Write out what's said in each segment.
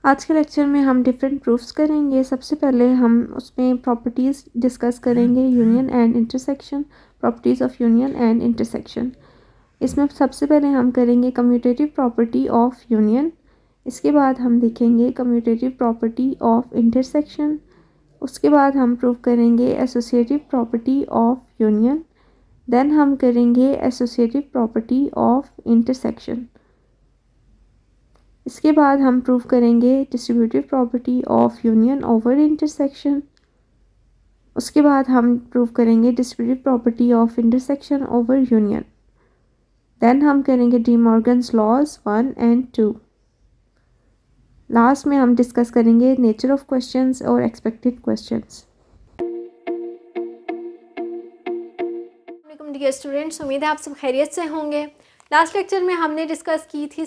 आज के लेक्चर में हम डिफरेंट प्रूफ्स करेंगे। सबसे पहले हम उसमें प्रॉपर्टीज़ डिस्कस करेंगे, union and intersection, properties of union and intersection. इसमें सबसे पहले हम करेंगे कम्यूटेटिव प्रॉपर्टी ऑफ यूनियन, इसके बाद हम देखेंगे कम्यूटेटिव प्रॉपर्टी ऑफ इंटरसेक्शन, उसके बाद हम प्रूव करेंगे associative property of union, then हम करेंगे एसोसिएटिव प्रॉपर्टी ऑफ इंटरसेक्शन। इसके बाद हम प्रूव करेंगे distributive property of union over intersection. उसके बाद हम प्रूव करेंगे distributive property of intersection over union. Then हम करेंगे De Morgan's laws 1 and 2। Last में हम डिस्कस करेंगे नेचर ऑफ क्वेश्चंस और एक्सपेक्टेड क्वेश्चंस। डियर स्टूडेंट्स, उम्मीद है आप सब खैरियत से होंगे। लास्ट लेक्चर में हमने डिस्कस की थी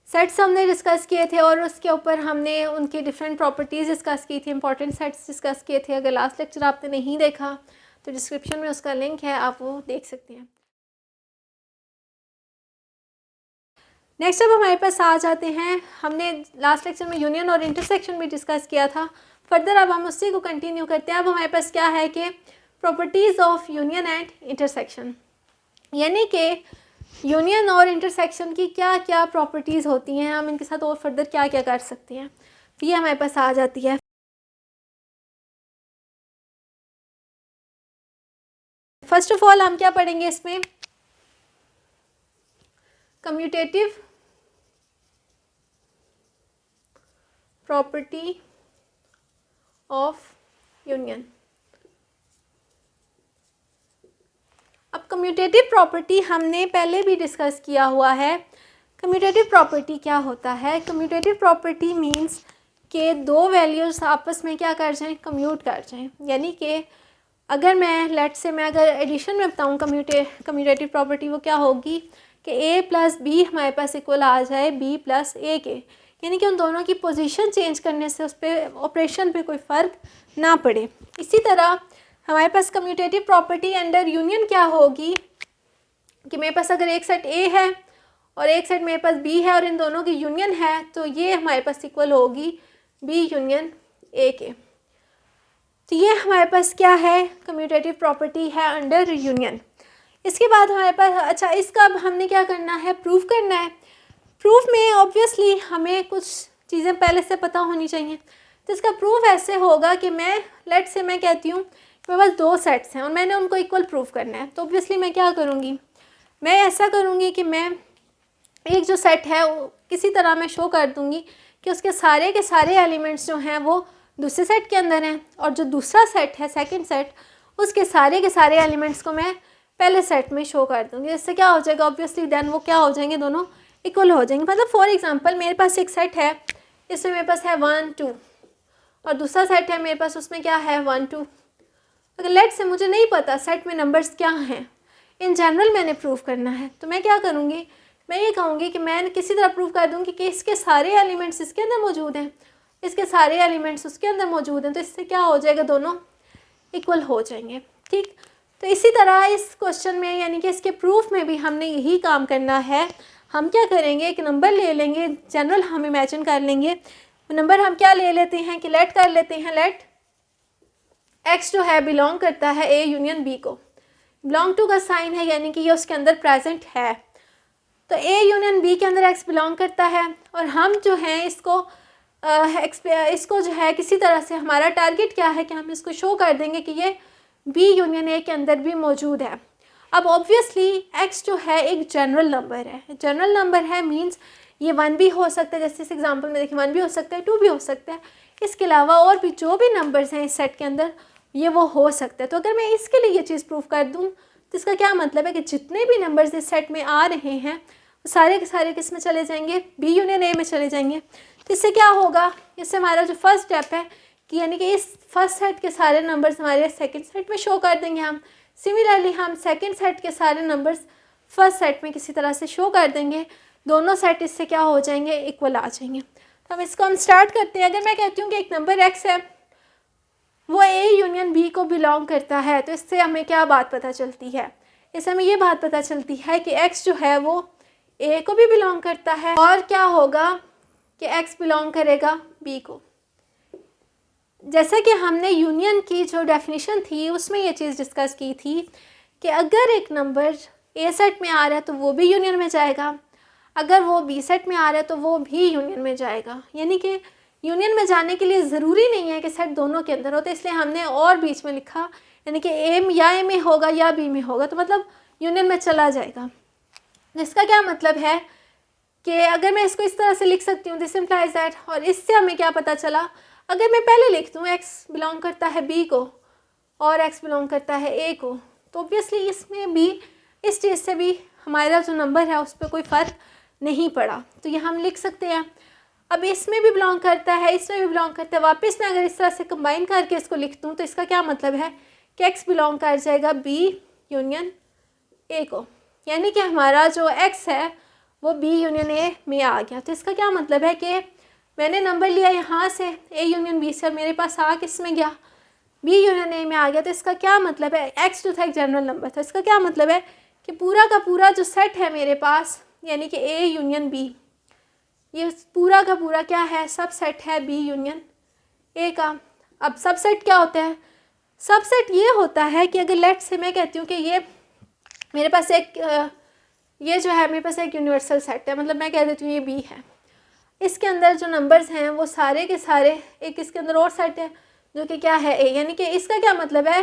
सेट्स हमने डिस्कस किए थे और उसके ऊपर हमने उनकी डिफरेंट प्रॉपर्टीज़ डिस्कस की थी, इंपॉर्टेंट सेट्स डिस्कस किए थे। अगर लास्ट लेक्चर आपने नहीं देखा तो डिस्क्रिप्शन में उसका लिंक है, आप वो देख सकते हैं। नेक्स्ट अब हमारे पास आ जाते हैं, हमने लास्ट लेक्चर में यूनियन और इंटरसेक्शन भी डिस्कस किया था। फर्दर अब हम उसी को कंटिन्यू करते हैं। अब हमारे पास क्या है कि properties of union and intersection, यानी कि यूनियन और इंटरसेक्शन की क्या क्या प्रॉपर्टीज़ होती हैं, हम इनके साथ और फर्दर क्या क्या कर सकते हैं, ये हमारे पास आ जाती है। फर्स्ट ऑफ ऑल हम क्या पढ़ेंगे इसमें, कम्यूटेटिव प्रॉपर्टी ऑफ यूनियन। अब कम्यूटेटिव प्रॉपर्टी हमने पहले भी डिस्कस किया हुआ है। कम्यूटेटिव प्रॉपर्टी क्या होता है? कम्यूटेटिव प्रॉपर्टी मींस कि दो वैल्यूज़ आपस में क्या कर जाएं, कम्यूट कर जाएं। यानी कि अगर मैं अगर एडिशन में बताऊं कम्यूटेटिव प्रॉपर्टी, वो क्या होगी कि a प्लस बी हमारे पास इक्वल आ जाए b प्लस ए के, यानी कि उन दोनों की पोजीशन चेंज करने से उस पर ऑपरेशन पे कोई फ़र्क ना पड़े। इसी तरह हमारे पास कम्यूटेटिव प्रॉपर्टी अंडर यूनियन क्या होगी कि मेरे पास अगर एक सेट A है और एक सेट मेरे पास B है और इन दोनों की यूनियन है, तो ये हमारे पास इक्वल होगी B यूनियन A के। तो ये हमारे पास क्या है, कम्यूटेटिव प्रॉपर्टी है अंडर यूनियन। इसके बाद हमारे पास, अच्छा इसका अब हमने क्या करना है, प्रूफ करना है। प्रूफ में ऑब्वियसली हमें कुछ चीज़ें पहले से पता होनी चाहिए। तो इसका प्रूफ ऐसे होगा कि मैं कहती हूँ मेरे पास दो सेट्स हैं और मैंने उनको इक्वल प्रूफ करना है। तो ऑब्वियसली मैं क्या करूँगी, मैं ऐसा करूँगी कि मैं एक जो सेट है वो किसी तरह मैं शो कर दूँगी कि उसके सारे के सारे एलिमेंट्स जो हैं वो दूसरे सेट के अंदर हैं, और जो दूसरा सेट है सेकंड सेट, उसके सारे के सारे एलिमेंट्स को मैं पहले सेट में शो कर दूँगी। इससे क्या हो जाएगा, ऑब्वियसली देन वो क्या हो जाएंगे, दोनों इक्वल हो जाएंगे। मतलब फॉर एग्जांपल मेरे पास एक सेट है, इसमें मेरे पास है 1 2 और दूसरा सेट है मेरे पास, उसमें क्या है 1 2। अगर लेट से मुझे नहीं पता सेट में नंबर्स क्या हैं, इन जनरल मैंने प्रूव करना है, तो मैं क्या करूँगी, मैं ये कहूँगी कि मैं किसी तरह प्रूव कर दूँगी कि इसके सारे एलिमेंट्स इसके अंदर मौजूद हैं, इसके सारे एलिमेंट्स उसके अंदर मौजूद हैं, तो इससे क्या हो जाएगा, दोनों इक्वल हो जाएंगे। ठीक, तो इसी तरह इस क्वेश्चन में यानी कि इसके प्रूफ में भी हमने यही काम करना है। हम क्या करेंगे, एक नंबर ले लेंगे, जनरल हम इमेजिन कर लेंगे, नंबर हम क्या ले लेते हैं कि लेट कर लेते हैं, लेट x जो है बिलोंग करता है a यूनियन b को। बिलोंग टू का साइन है, यानी कि ये उसके अंदर प्रेजेंट है। तो a यूनियन b के अंदर x बिलोंग करता है, और हम जो है इसको जो है किसी तरह से, हमारा टारगेट क्या है कि हम इसको शो कर देंगे कि ये b यूनियन a के अंदर भी मौजूद है। अब ऑब्वियसली x जो है एक जनरल नंबर है, जनरल नंबर है मींस ये 1 भी हो सकता है, जैसे इस एग्जांपल में देखिए 1 भी हो सकता है, 2 भी हो सकता है। इसके अलावा और भी जो भी नंबर्स हैं इस सेट के अंदर ये वो हो सकता है। तो अगर मैं इसके लिए ये चीज़ प्रूफ कर दूँ तो इसका क्या मतलब है कि जितने भी नंबर्स इस सेट में आ रहे हैं वो सारे के सारे किस में चले जाएंगे, बी यूनियन ए में चले जाएंगे। तो इससे क्या होगा, इससे हमारा जो फर्स्ट स्टेप है कि यानी कि इस फर्स्ट सेट के सारे नंबर्स हमारे सेकंड सेट में शो कर देंगे हम। सिमिलरली हम सेकंड सेट के सारे नंबर्स फर्स्ट सेट में किसी तरह से शो कर देंगे, दोनों सेट इससे क्या हो जाएंगे, इक्वल आ जाएंगे। तो हम इसको हम स्टार्ट करते हैं। अगर मैं कहती हूँ कि एक नंबर x है वो a यूनियन b को बिलोंग करता है, तो इससे हमें क्या बात पता चलती है, इससे हमें ये बात पता चलती है कि x जो है वो a को भी बिलोंग करता है, और क्या होगा कि एक्स बिलोंग करेगा बी को। जैसा कि हमने यूनियन की जो डेफिनेशन थी उसमें ये चीज़ डिस्कस की थी कि अगर एक नंबर ए सेट में आ रहा है तो वो भी यूनियन में जाएगा, अगर वो बी सेट में आ रहा है तो वो भी यूनियन में जाएगा। यानी कि यूनियन में जाने के लिए ज़रूरी नहीं है कि सेट दोनों के अंदर होते, इसलिए हमने और बीच में लिखा, यानी कि ए में होगा या बी में होगा, तो मतलब यूनियन में चला जाएगा। जिसका क्या मतलब है कि अगर मैं इसको इस तरह से लिख सकती हूँ, दिस इम्प्लाइज दैट, और इससे हमें क्या पता चला, अगर मैं पहले लिख दूँ एक्स बिलोंग करता है बी को और एक्स बिलोंग करता है ए को, तो ऑब्वियसली इसमें भी इस चीज़ से भी हमारा जो नंबर है उस पर कोई फ़र्क नहीं पड़ा, तो ये हम लिख सकते हैं। अब इसमें भी बिलोंग करता है, इसमें भी बिलोंग करता है, वापस मैं अगर इस तरह से कंबाइन करके इसको लिख दूँ तो इसका क्या मतलब है कि एक्स बिलोंग कर जाएगा बी यूनियन ए को, यानी कि हमारा जो एक्स है वो बी यूनियन ए में आ गया। तो इसका क्या मतलब है कि मैंने नंबर लिया यहाँ से ए यूनियन बी से, मेरे पास आ किस में गया, बी यूनियन ए में आ गया। तो इसका क्या मतलब है, एक्स जो था एक जनरल नंबर था, इसका क्या मतलब है कि पूरा का पूरा जो सेट है मेरे पास, यानी कि ए यूनियन बी, ये पूरा का पूरा क्या है, सब सेट है बी यूनियन ए का। अब सब सेट क्या होता है, सब सेट ये होता है कि अगर लेट से मैं कहती हूँ कि ये मेरे पास एक ये जो है मेरे पास एक यूनिवर्सल सेट है, मतलब मैं कह देती हूँ ये बी है, इसके अंदर जो नंबर्स हैं वो सारे के सारे, एक इसके अंदर और सेट है जो कि क्या है ए, यानी कि इसका क्या मतलब है,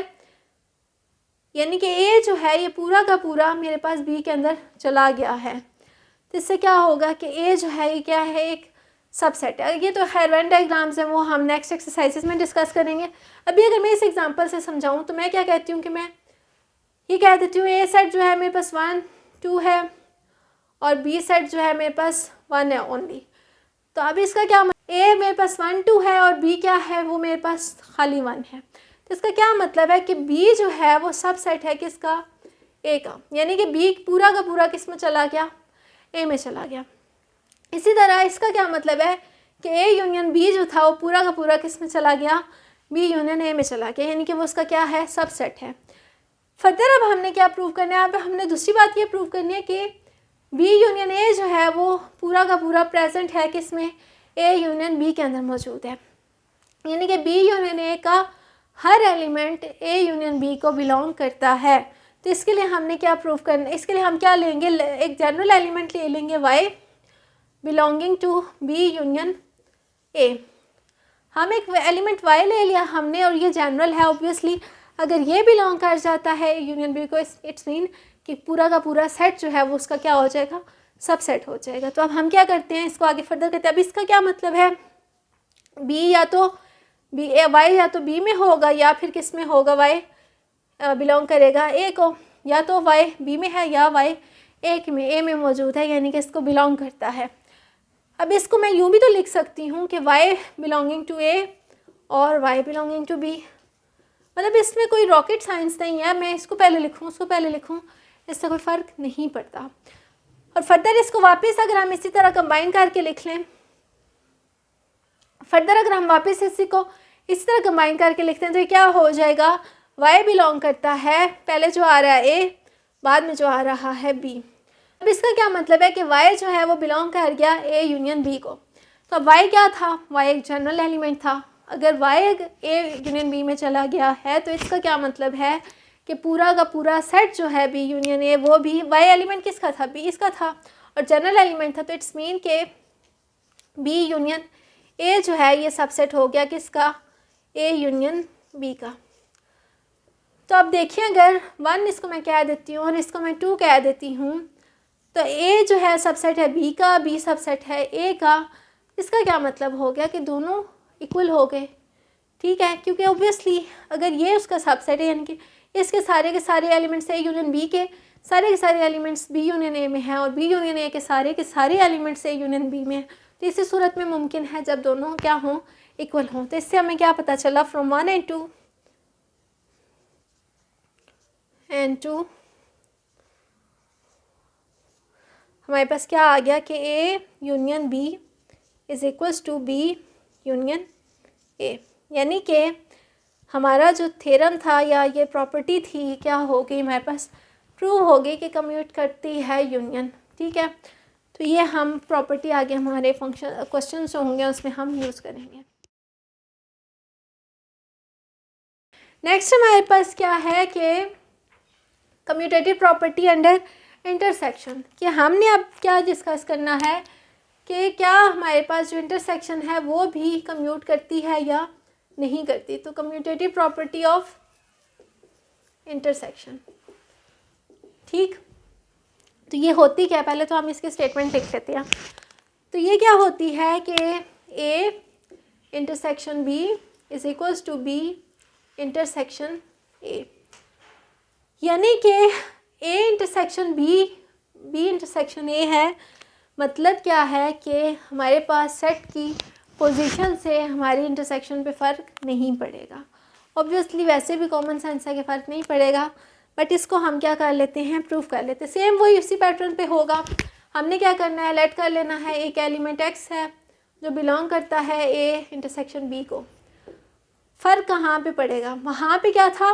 यानी कि ए जो है ये पूरा का पूरा मेरे पास बी के अंदर चला गया है। तो इससे क्या होगा कि ए जो है ये क्या है, एक सबसेट है। ये तो खैर वेन डायग्राम्स हैं, वो हम नेक्स्ट एक्सरसाइजेस में डिस्कस करेंगे। अभी अगर मैं इस एग्जांपल से समझाऊं तो मैं क्या कहती हूँ कि मैं ये कह देती हूँ ए सेट जो है मेरे पास 1 2 है और बी सेट जो है मेरे पास 1 है ओनली। तो अब इसका क्या ए मेरे पास 1 2 है और बी क्या है, वो मेरे पास खाली 1 है। तो इसका क्या मतलब है कि बी जो है वो सब सेट है किसका, ए का, यानी कि बी पूरा का पूरा किस में चला गया, ए में चला गया। इसी तरह इसका क्या मतलब है कि ए यूनियन बी जो था वो पूरा का पूरा किस में चला गया, बी यूनियन ए में चला गया, यानी कि वो उसका क्या है, सब सेट है। फर्दर अब हमने क्या प्रूव करना है, अब हमने दूसरी बात ये प्रूव करनी है कि बी यूनियन ए जो है वो पूरा का पूरा प्रेजेंट है किस में, ए यूनियन बी के अंदर मौजूद है, यानी कि बी यूनियन ए का हर एलिमेंट ए यूनियन बी को बिलोंग करता है। तो इसके लिए हमने क्या प्रूव करना है, इसके लिए हम क्या लेंगे, एक जनरल एलिमेंट ले लेंगे Y belonging to B union A. हम एक एलिमेंट वाई ले लिया हमने और ये जनरल है, ऑब्वियसली अगर ये बिलोंग कर जाता है यूनियन बी को, इट्स मीन कि पूरा का पूरा सेट जो है वो उसका क्या हो जाएगा, सब सेट हो जाएगा। तो अब हम क्या करते हैं, इसको आगे फर्दर करते हैं। अब इसका क्या मतलब है, बी या तो बी ए वाई या तो बी में होगा या फिर किस में होगा, वाई बिलोंग करेगा ए को, या तो वाई बी में है या वाई ए में मौजूद है, यानी कि इसको बिलोंग करता है। अब इसको मैं यूँ भी तो लिख सकती हूँ कि वाई बिलोंगिंग टू ए और वाई बिलोंगिंग टू बी, मतलब इसमें कोई रॉकेट साइंस नहीं है, मैं इसको पहले लिखूँ उसको पहले लिखूँ, इससे कोई फ़र्क नहीं पड़ता। और फर्दर इसको वापस अगर हम इसी तरह कंबाइन करके लिख लें, फर्दर अगर हम वापस इसी को इस तरह कंबाइन करके लिखते हैं तो क्या हो जाएगा, वाई बिलोंग करता है, पहले जो आ रहा है ए, बाद में जो आ रहा है बी। अब इसका क्या मतलब है कि वाई जो है वो बिलोंग कर गया ए यूनियन बी को। तो अब वाई क्या था, वाई एक जनरल एलिमेंट था। अगर वाई ए यूनियन बी में चला गया है तो इसका क्या मतलब है कि पूरा का पूरा सेट जो है बी यूनियन ए, वो भी वाई एलिमेंट किसका था, बी इसका था और जनरल एलिमेंट था। तो इट्स मीन के बी यूनियन ए जो है ये सबसेट हो गया किसका, ए यूनियन बी का। तो अब देखिए अगर 1 इसको मैं कह देती हूँ और इसको मैं 2 कह देती हूँ, तो ए जो है सबसेट है बी का, बी सबसेट है ए का। इसका क्या मतलब हो गया कि दोनों इक्वल हो गए, ठीक है, क्योंकि ऑब्वियसली अगर ये उसका सबसेट है, यानी कि इसके सारे के सारे एलिमेंट्स ए यूनियन बी के सारे के सारे एलिमेंट्स बी यूनियन ए में हैं और बी यूनियन ए के सारे एलिमेंट्स ए यूनियन बी में, तो इसी सूरत में मुमकिन है जब दोनों क्या हों, इक्वल हों। तो इससे हमें क्या पता चला, फ्रॉम 1 and 2 हमारे पास क्या आ गया कि A union B is equals to B union A, यानी कि हमारा जो थ्योरम था या ये प्रॉपर्टी थी क्या हो गई, हमारे पास प्रूव हो गई कि कम्यूट करती है यूनियन, ठीक है। तो ये हम प्रॉपर्टी आगे हमारे फंक्शन क्वेश्चन जो होंगे उसमें हम यूज़ करेंगे। नेक्स्ट हमारे पास क्या है कि कम्यूटेटिव प्रॉपर्टी अंडर इंटरसेक्शन, कि हमने अब क्या डिस्कस करना है कि क्या हमारे पास जो इंटरसेक्शन है वो भी कम्यूट करती है या नहीं करती। तो कम्यूटेटिव प्रॉपर्टी ऑफ इंटरसेक्शन, ठीक। तो ये होती क्या है, पहले तो हम इसके स्टेटमेंट लिख लेते हैं। तो ये क्या होती है कि A intersection B is equals to B intersection A, यानी कि A intersection B intersection A है। मतलब क्या है कि हमारे पास सेट की पोजीशन से हमारी इंटरसेक्शन पे फ़र्क नहीं पड़ेगा। ऑब्वियसली वैसे भी कॉमन सेंस है कि फ़र्क नहीं पड़ेगा, बट इसको हम क्या कर लेते हैं, प्रूफ कर लेते हैं। सेम वही उसी पैटर्न पे होगा। हमने क्या करना है, लेट कर लेना है एक एलिमेंट एक्स है जो बिलोंग करता है ए इंटरसेक्शन बी को। फ़र्क कहाँ पे पड़ेगा, वहाँ पे क्या था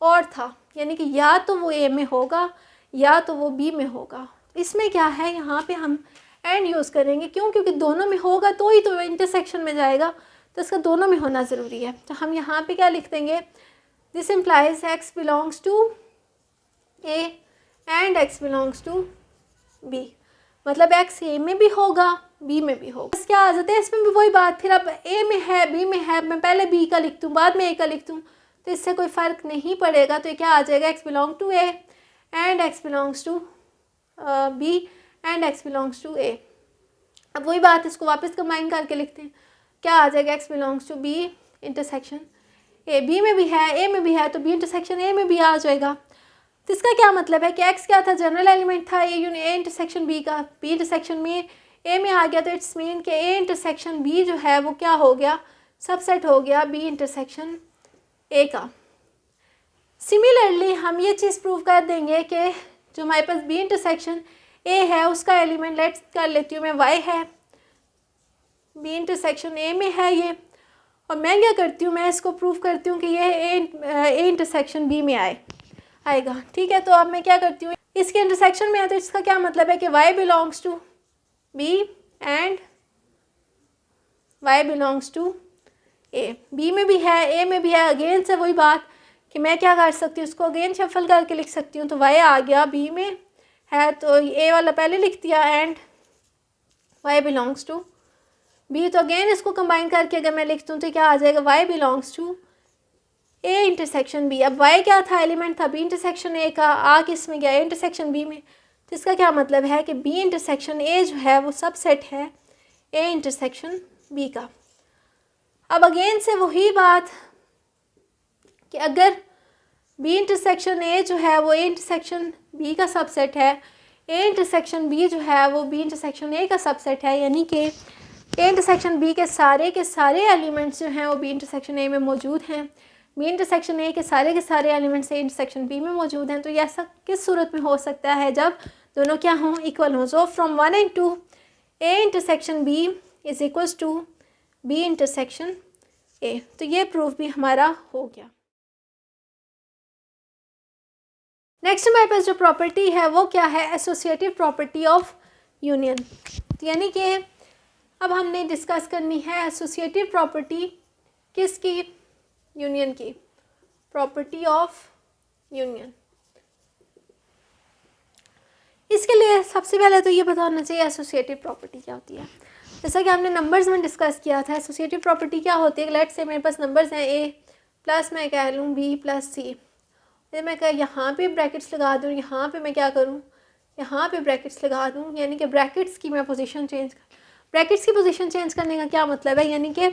और था, यानी कि या तो वो ए में होगा या तो वो बी में होगा। इसमें क्या है, यहाँ पे हम एंड यूज़ करेंगे, क्यों, क्योंकि दोनों में होगा तो ही तो इंटरसेक्शन में जाएगा, तो इसका दोनों में होना ज़रूरी है। तो हम यहाँ पे क्या लिख देंगे, this implies X belongs to A and x belongs to B, मतलब एक्स ए में भी होगा बी में भी होगा। बस क्या आ जाता है इसमें भी वही बात, फिर अब ए में है बी में है, मैं पहले बी का लिख दूँ बाद में ए का लिख दूँ तो इससे कोई फ़र्क नहीं पड़ेगा। तो ये क्या आ जाएगा, X belong to A and x belongs to B and x belongs to A. अब वही बात, इसको वापस कंबाइन करके लिखते हैं, क्या आ जाएगा, X belongs to B intersection A, B में भी है ए में भी है तो बी इंटरसेक्शन ए में भी आ जाएगा। तो इसका क्या मतलब है कि एक्स क्या था, जनरल एलिमेंट था ए इंटरसेक्शन बी का, बी इंटरसेक्शन में ए में आ गया, तो इट्स मीन कि ए इंटरसेक्शन बी जो है वो क्या हो गया, सबसेट हो गया बी इंटरसेक्शन ए का। सिमिलरली हम ये चीज़ प्रूव कर देंगे कि जो हमारे पास बी इंटरसेक्शन ए है उसका एलिमेंट लेट्स कर लेती हूँ मैं वाई है, बी इंटरसेक्शन ए में है ये, और मैं क्या करती हूँ, मैं इसको प्रूव करती हूँ कि ये ए इंटरसेक्शन बी में आएगा, ठीक है। तो अब मैं क्या करती हूँ, इसके इंटरसेक्शन में है तो इसका क्या मतलब है कि y belongs to B and y belongs to A, B में भी है ए में भी है। अगेन से वही बात कि मैं क्या कर सकती हूँ, इसको अगेन शफल करके लिख सकती हूँ। तो y आ गया बी में है तो ए वाला पहले लिख दिया and y belongs to B, तो अगेन इसको कंबाइन करके अगर मैं लिख दूँ तो क्या आ जाएगा, y belongs to A intersection B. अब y क्या था, एलिमेंट था बी इंटरसेक्शन ए का, आ किस में गया, ए इंटरसेक्शन बी में। तो इसका क्या मतलब है कि बी इंटरसेक्शन ए जो है वो सबसेट है ए इंटरसेक्शन बी का। अब अगेन से वही बात कि अगर बी इंटरसेक्शन ए जो है वो ए इंटरसेक्शन बी का सबसेट है, ए इंटरसेक्शन बी जो है वो बी इंटरसेक्शन ए का सबसेट है, यानी कि ए इंटरसेक्शन बी के सारे एलिमेंट्स जो हैं वो बी इंटरसेक्शन ए में मौजूद हैं, बी इंटरसेक्शन ए के सारे एलिमेंट्स ए इंटरसेक्शन बी में मौजूद हैं। तो ये ऐसा किस सूरत में हो सकता है, जब दोनों क्या हों, इक्वल हों। So from 1 and 2 A intersection B is equals to B intersection A. तो ये प्रूफ भी हमारा हो गया। नेक्स्ट हमारे पास जो प्रॉपर्टी है वो क्या है, एसोसिएटिव प्रॉपर्टी ऑफ यूनियन। तो यानी कि अब हमने डिस्कस करनी है एसोसिएटिव प्रॉपर्टी किसकी, यूनियन की, प्रॉपर्टी ऑफ यूनियन। इसके लिए सबसे पहले तो ये पता होना चाहिए एसोसिएटिव प्रॉपर्टी क्या होती है। जैसा कि हमने नंबर्स में डिस्कस किया था, एसोसिएटिव प्रॉपर्टी क्या होती है, लेट्स से मेरे पास नंबर्स हैं ए प्लस मैं कह लूँ बी प्लस सी, फिर मैं यहाँ पे ब्रैकेट्स लगा दूँ, यहाँ पे मैं क्या करूँ, यहाँ पे ब्रैकेट्स लगा दूँ, यानी कि ब्रैकेट्स की मैं पोजीशन ब्रैकेट्स की पोजीशन चेंज करने का क्या मतलब है, यानी कि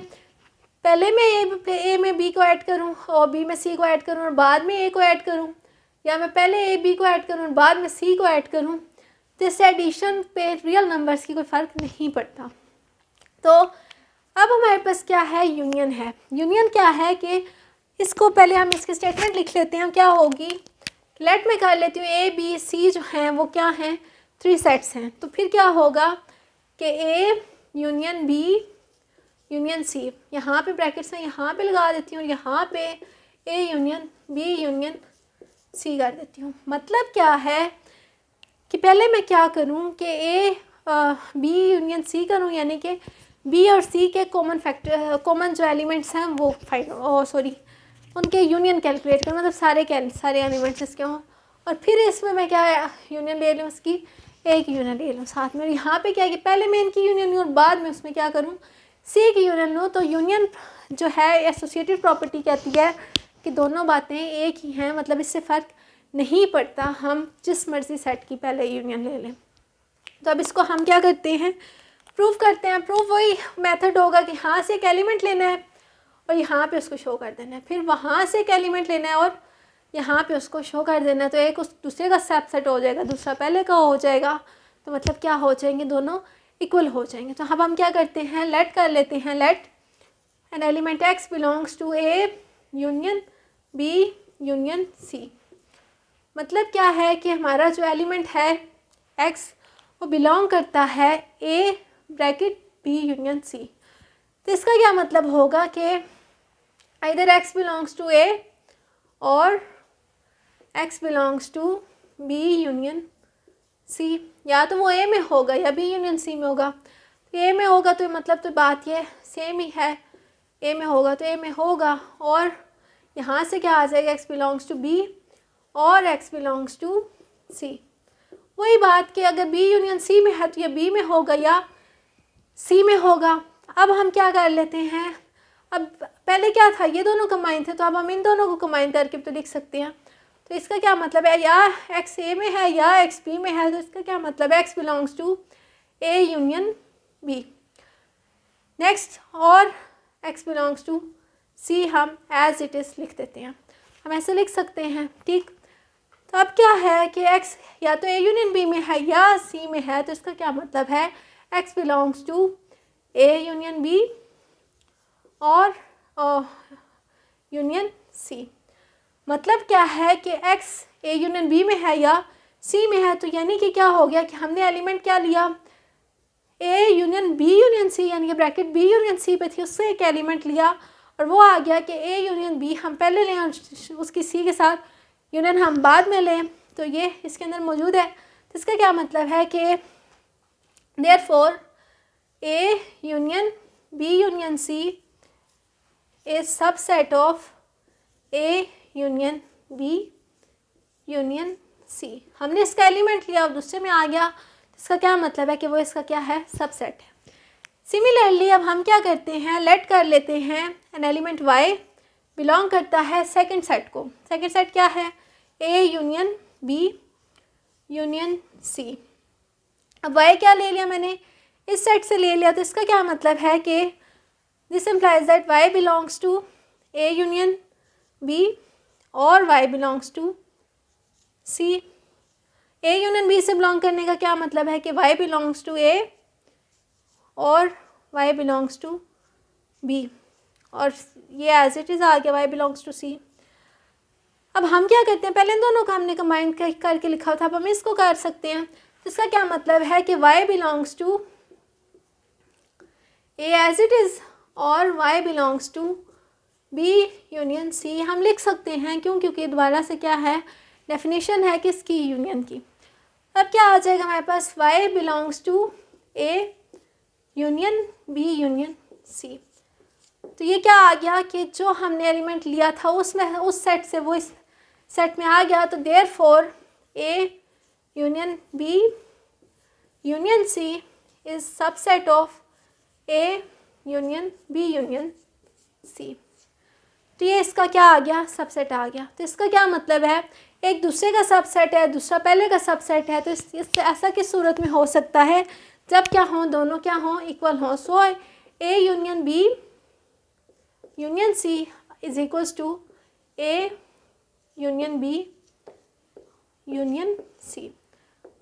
पहले मैं ए में बी को ऐड करूँ और बी में सी को ऐड करूँ और बाद में ए को ऐड करूँ, या मैं पहले ए बी को ऐड करूँ और बाद में सी को ऐड करूँ, तो इससे एडिशन पे रियल नंबर्स की कोई फ़र्क नहीं पड़ता। तो अब हमारे पास क्या है, यूनियन है। यूनियन क्या है कि इसको पहले हम इसकी स्टेटमेंट लिख लेते हैं, क्या होगी, लेट में कर लेती हूँ ए बी सी जो हैं वो क्या हैं, 3 सेट्स हैं। तो फिर क्या होगा कि A union B union C, यहाँ पे ब्रैकेट्स हैं यहाँ पे लगा देती हूँ, यहाँ पे A union B union C कर देती हूँ। मतलब क्या है कि पहले मैं क्या करूँ कि ए बी यूनियन सी करूँ, यानी कि बी और सी के कॉमन जो एलिमेंट्स हैं वो उनके यूनियन कैलकुलेट करूँ, मतलब सारे एलिमेंट्स इसके हों, और फिर इसमें मैं क्या यूनियन ले लूँ, उसकी एक यूनियन ले लूँ साथ में। यहाँ पे क्या है कि पहले मैं इनकी यूनियन लूँ और बाद में उसमें क्या करूँ, सी की यूनियन लूँ। तो यूनियन जो है एसोसिएटिव प्रॉपर्टी कहती है कि दोनों बातें एक ही हैं, मतलब इससे फ़र्क नहीं पड़ता, हम जिस मर्ज़ी सेट की पहले यूनियन ले लें। तो अब इसको हम क्या करते हैं, प्रूव करते हैं। प्रूव वही मेथड होगा कि यहाँ से एक एलिमेंट लेना है और यहाँ पे उसको शो कर देना है, फिर वहाँ से एक एलिमेंट लेना है और यहाँ पे उसको शो कर देना है। तो एक उस दूसरे का सबसेट हो जाएगा, दूसरा पहले का हो जाएगा, तो मतलब क्या हो जाएंगे, दोनों इक्वल हो जाएंगे। तो अब हम क्या करते हैं, लेट कर लेते हैं, let an element X belongs to A union B union C. मतलब क्या है कि हमारा जो एलिमेंट है एक्स वो बिलोंग करता है A bracket B union C. तो इसका क्या मतलब होगा कि either X belongs to A और x belongs to B union C, या तो वो ए में होगा या बी यूनियन सी में होगा। तो ए में होगा तो मतलब तो बात ये सेम ही है, ए में होगा तो ए में होगा, और यहाँ से क्या आ जाएगा, एक्स बिलोंग्स टू बी और एक्स बिलोंग्स टू सी। वही बात कि अगर बी यूनियन सी में है तो ये बी में होगा या सी में होगा। अब हम क्या कर लेते हैं, अब पहले क्या था, ये दोनों कंबाइन थे, तो अब हम इन दोनों को कंबाइन करके तो लिख सकते हैं। तो इसका क्या मतलब है, या एक्स ए में है या एक्स बी में है, तो इसका क्या मतलब है, X belongs to A union B. Next, और एक्स बिलोंग्स टू सी हम एज इट इज़ लिख देते हैं, हम ऐसे लिख सकते हैं, ठीक। तो अब क्या है कि x या तो ए यूनियन बी में है या सी में है, तो इसका क्या मतलब है, x belongs to A union B और यूनियन सी। मतलब क्या है कि x ए यूनियन बी में है या सी में है, तो यानी कि क्या हो गया कि हमने एलिमेंट क्या लिया, A union B union C, यानी कि ब्रैकेट बी यूनियन सी पे थी, उससे एक एलिमेंट लिया और वो आ गया कि ए यूनियन बी हम पहले लें और उसकी सी के साथ यूनियन हम बाद में लें, तो ये इसके अंदर मौजूद है। तो इसका क्या मतलब है कि therefore A union B union C is subset of A union B union C. हमने इसका एलिमेंट लिया और दूसरे में आ गया, तो इसका क्या मतलब है कि वो इसका क्या है, सबसेट है। सिमिलरली अब हम क्या करते हैं, लेट कर लेते हैं एन एलिमेंट y बिलोंग करता है सेकंड सेट को। सेकंड सेट क्या है, A union B union C. अब y क्या ले लिया मैंने, इस सेट से ले लिया, तो इसका क्या मतलब है कि this implies that y belongs to A union B और y belongs to C. A union B से बिलोंग करने का क्या मतलब है कि y बिलोंग्स टू ए और y बिलोंग्स टू बी, और ये एज इट इज़ आ गया y बिलोंग्स टू सी। अब हम क्या करते हैं, पहले इन दोनों को हमने कंबाइन करके लिखा था, अब हम इसको कर सकते हैं। तो इसका क्या मतलब है कि y belongs to A as it is और y belongs to b union c हम लिख सकते हैं, क्यों, क्योंकि दोबारा से क्या है, डेफिनेशन है किसकी, यूनियन की। अब क्या आ जाएगा हमारे पास, y belongs to A union b union c। तो ये क्या आ गया कि जो हमने एलिमेंट लिया था उसमें उस सेट से वो इस सेट में आ गया, तो therefore A union B union C is subset of A union B union C. तो ये इसका क्या आ गया, सबसेट आ गया। तो इसका क्या मतलब है, एक दूसरे का सबसेट है, दूसरा पहले का सबसेट है। तो इससे ऐसा किस सूरत में हो सकता है, जब क्या हो, दोनों क्या हो, इक्वल हो। So A union B union C is equals to A union B union C.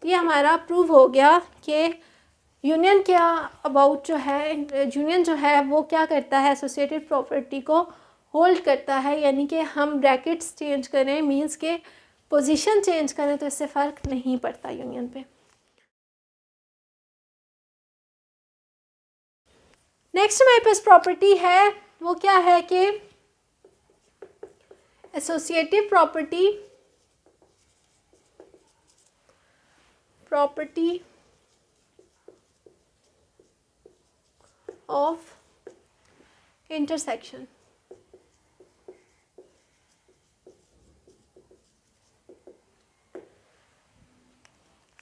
ये हमारा प्रूव हो गया कि यूनियन क्या अबाउट जो है, यूनियन जो है वो क्या करता है, एसोसिएटेड प्रॉपर्टी को होल्ड करता है। यानी कि हम ब्रैकेट्स चेंज करें, मींस के पोजीशन चेंज करें, तो इससे फ़र्क नहीं पड़ता यूनियन पे। नेक्स्ट हमारे पास प्रॉपर्टी है, वो क्या है कि associative property of intersection.